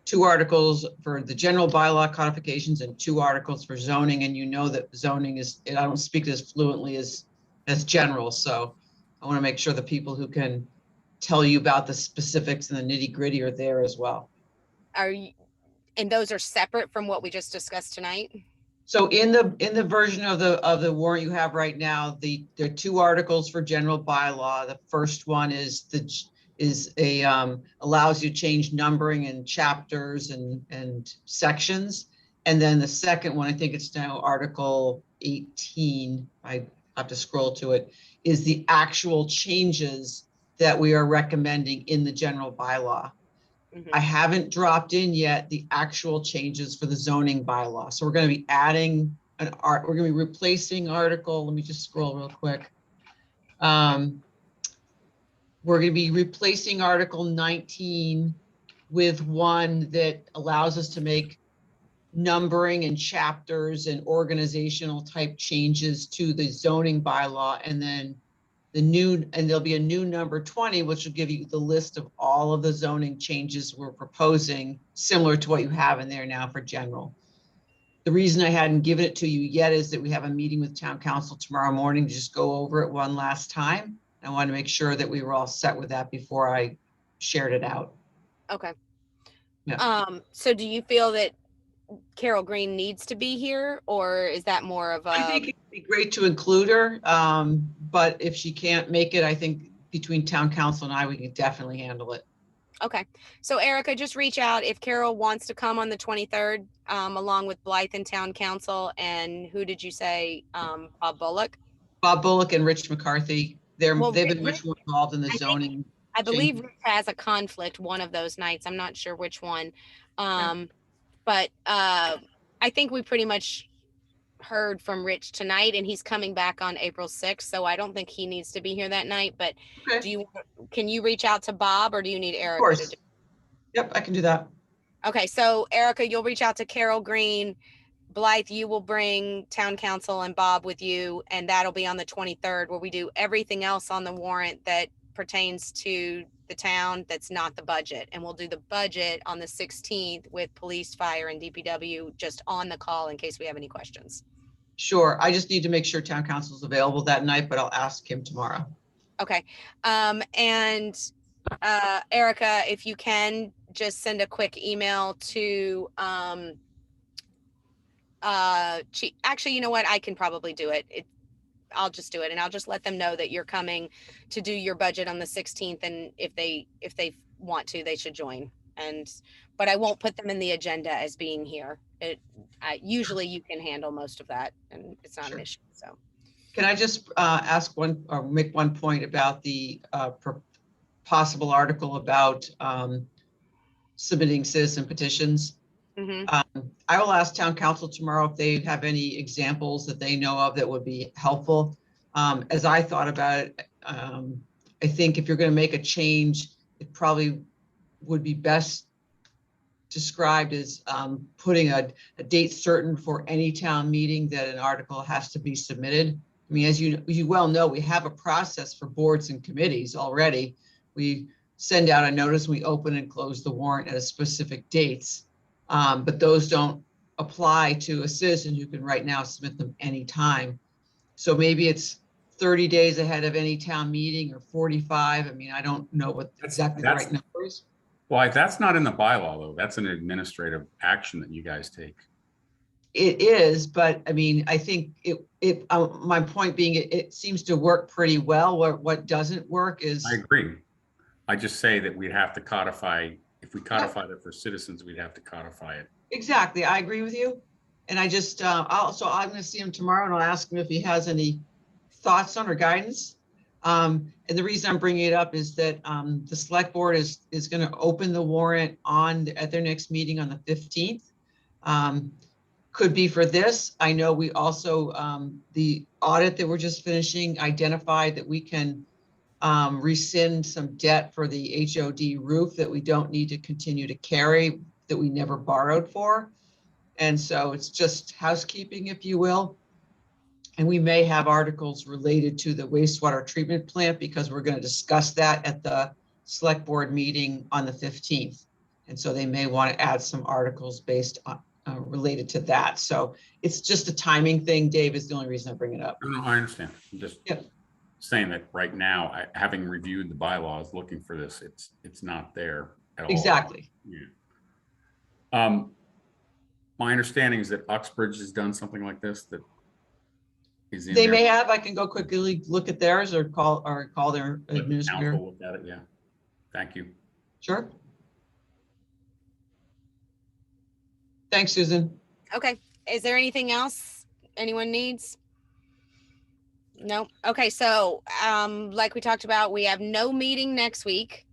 2 articles for the general bylaw codifications and 2 articles for zoning. And you know that zoning is, I don't speak as fluently as general. So I want to make sure the people who can tell you about the specifics and the nitty gritty are there as well. And those are separate from what we just discussed tonight? So in the version of the warrant you have right now, there are 2 articles for general bylaw. The first one is allows you to change numbering and chapters and sections. And then the second one, I think it's now Article 18, I have to scroll to it, is the actual changes that we are recommending in the general bylaw. I haven't dropped in yet the actual changes for the zoning bylaw. So we're going to be adding we're going to be replacing article. Let me just scroll real quick. We're going to be replacing Article 19 with one that allows us to make numbering and chapters and organizational type changes to the zoning bylaw. And then there'll be a new number 20, which will give you the list of all of the zoning changes we're proposing, similar to what you have in there now for general. The reason I hadn't given it to you yet is that we have a meeting with town council tomorrow morning to just go over it one last time. I wanted to make sure that we were all set with that before I shared it out. Okay. Yeah. So do you feel that Carol Green needs to be here, or is that more of I think it'd be great to include her, but if she can't make it, I think between town council and I, we can definitely handle it. Okay. So Erica, just reach out if Carol wants to come on the 23rd, along with Blythe and town council. And who did you say? Bob Bullock? Bob Bullock and Rich McCarthy, they've been Rich- much more involved in the I think- zoning. I believe Rich has a conflict one of those nights. I'm not sure which one. But I think we pretty much heard from Rich tonight, and he's coming back on April 6th. So I don't think he needs to be here that night. But Okay, can you reach out to Bob, or do you need of Erica? course. Yep, I can do that. Okay, so Erica, you'll reach out to Carol Green. Blythe, you will bring town council and Bob with you, and that'll be on the 23rd, where we do everything else on the warrant that pertains to the town that's not the budget. And we'll do the budget on the 16th with police, fire, and DPW just on the call in case we have any questions. Sure, I just need to make sure town council is available that night, but I'll ask him tomorrow. Okay. And Erica, if you can just send a quick email to actually, you know what? I can probably do it. I'll just do it, and I'll just let them know that you're coming to do your budget on the 16th, and if they want to, they should join. But I won't put them in the agenda as being here. Usually you can handle most of that, and it's not an issue. So Can I just ask one or make one point about the possible article about submitting citizen petitions? I will ask town council tomorrow if they have any examples that they know of that would be helpful. As I thought about it, I think if you're going to make a change, it probably would be best described as putting a date certain for any town meeting that an article has to be submitted. I mean, as you well know, we have a process for boards and committees already. We send out a notice, we open and close the warrant at a specific dates. But those don't apply to a citizen who can right now submit them anytime. So maybe it's 30 days ahead of any town meeting or 45. I mean, I don't know what exactly the right number is. Well, that's not in the bylaw though. That's an administrative action that you guys take. It is, but I mean, I think my point being, it seems to work pretty well. What doesn't work is. I agree. I just say that we'd have to codify, if if we codified it for citizens, we'd have to codify it. Exactly. I agree with you. And I just, I'm going to see him tomorrow and I'll ask him if he has any thoughts on or guidance. And the reason I'm bringing it up is that the select board is going to open the warrant at their next meeting on the 15th. Could be for this. I know we also, the audit that we're just finishing identified that we can rescind some debt for the HOD roof that we don't need to continue to carry, that we never borrowed for. And so it's just housekeeping, if you will. And we may have articles related to the wastewater treatment plant because we're going to discuss that at the select board meeting on the 15th. And so they may want to add some articles based on related to that. So it's just a timing thing. Dave, is the only reason I bring it up. No, I understand. I'm just Yep. saying that right now, having reviewed the bylaws, looking for this, it's not there at all. Exactly. Yeah. My understanding is that Uxbridge has done something like this that is in They there. may have. I can go quickly look at theirs or call their Let the administrator. council look at it, yeah. Thank you. Sure. Thanks, Susan. Okay, is there anything else anyone needs? No, okay, so, like we talked about, we have no meeting next week.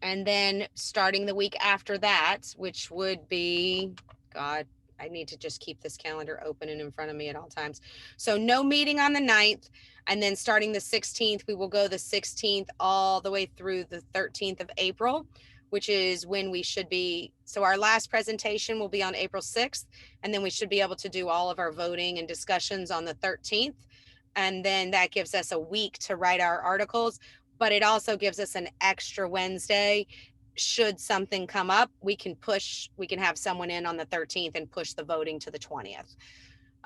And then starting the week after that, which would be, God, I need to just keep this calendar open and in front of me at all times. So no meeting on the 9th, and then starting the 16th, we will go the 16th all the way through the 13th of April, which is when we should be, so our last presentation will be on April 6th, and then we should be able to do all of our voting and discussions on the 13th. And then that gives us a week to write our articles, but it also gives us an extra Wednesday. Should something come up, we can have someone in on the 13th and push the voting to the 20th.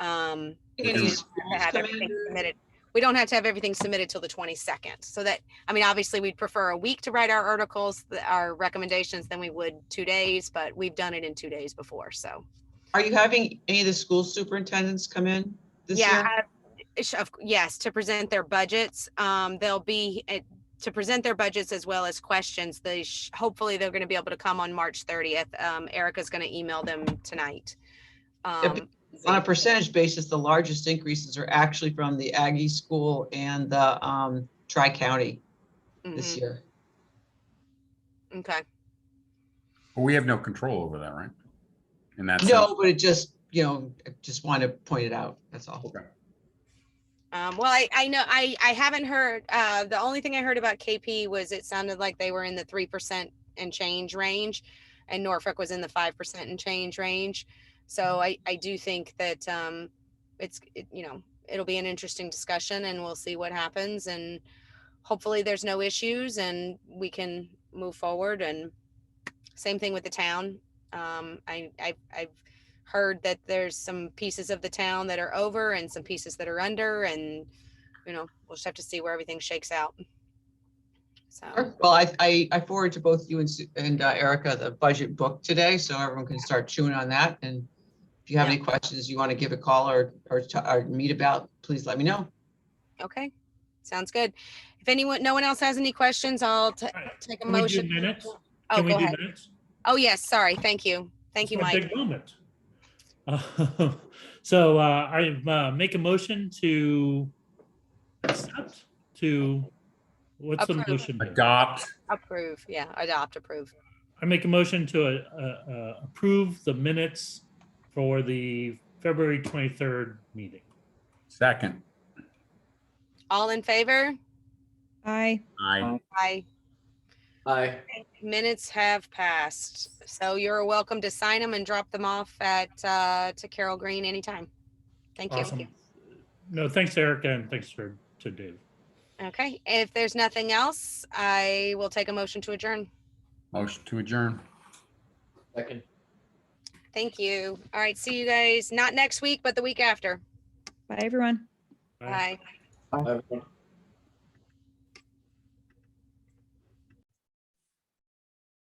Any To schools have come everything in? submitted. We don't have to have everything submitted till the 22nd. So that, I mean, obviously we'd prefer a week to write our articles, our recommendations, than we would 2 days, but we've done it in 2 days before, so. Are you having any of the school superintendents come in this year? Yes, to present their budgets. They'll be to present their budgets as well as questions. Hopefully they're going to be able to come on March 30th. Erica's going to email them tonight. On a percentage basis, the largest increases are actually from the Aggie school and the Tri-County this year. Okay. But we have no control over that, right? And that's No, but it just, I just want to point it out. That's all. okay. Well, I know I haven't heard, the only thing I heard about KP was it sounded like they were in the 3% and change range, and Norfolk was in the 5% and change range. So I do think that it'll be an interesting discussion, and we'll see what happens, and hopefully there's no issues and we can move forward. And same thing with the town. I've heard that there's some pieces of the town that are over and some pieces that are under, and we'll just have to see where everything shakes out. So, Sure. Well, I forwarded to both you and Erica the budget book today, so everyone can start chewing on that. And if you have any questions you want to give a call or meet about, please let me know. okay, sounds good. If no one else has any questions, I'll take a Can we do motion. minutes? Oh, Can we go do ahead. minutes? Oh, yes, sorry. Thank you. Thank you, It's my Mike. big moment. So I make a motion to accept, what's the Approve. motion? Adopt. Approve. Yeah, adopt, approve. I make a motion to approve the minutes for the February 23rd meeting. Second. All in favor? Aye. Aye. Aye. Aye. Minutes have passed. So you're welcome to sign them and drop them off to Carol Green anytime. Thank you. Awesome. No, thanks, Erica, and thanks to Dave. Okay, if there's nothing else, I will take a motion to adjourn. Motion to adjourn. Second. Thank you. All right, see you guys, not next week, but the week after. Bye, everyone. Bye. Aye.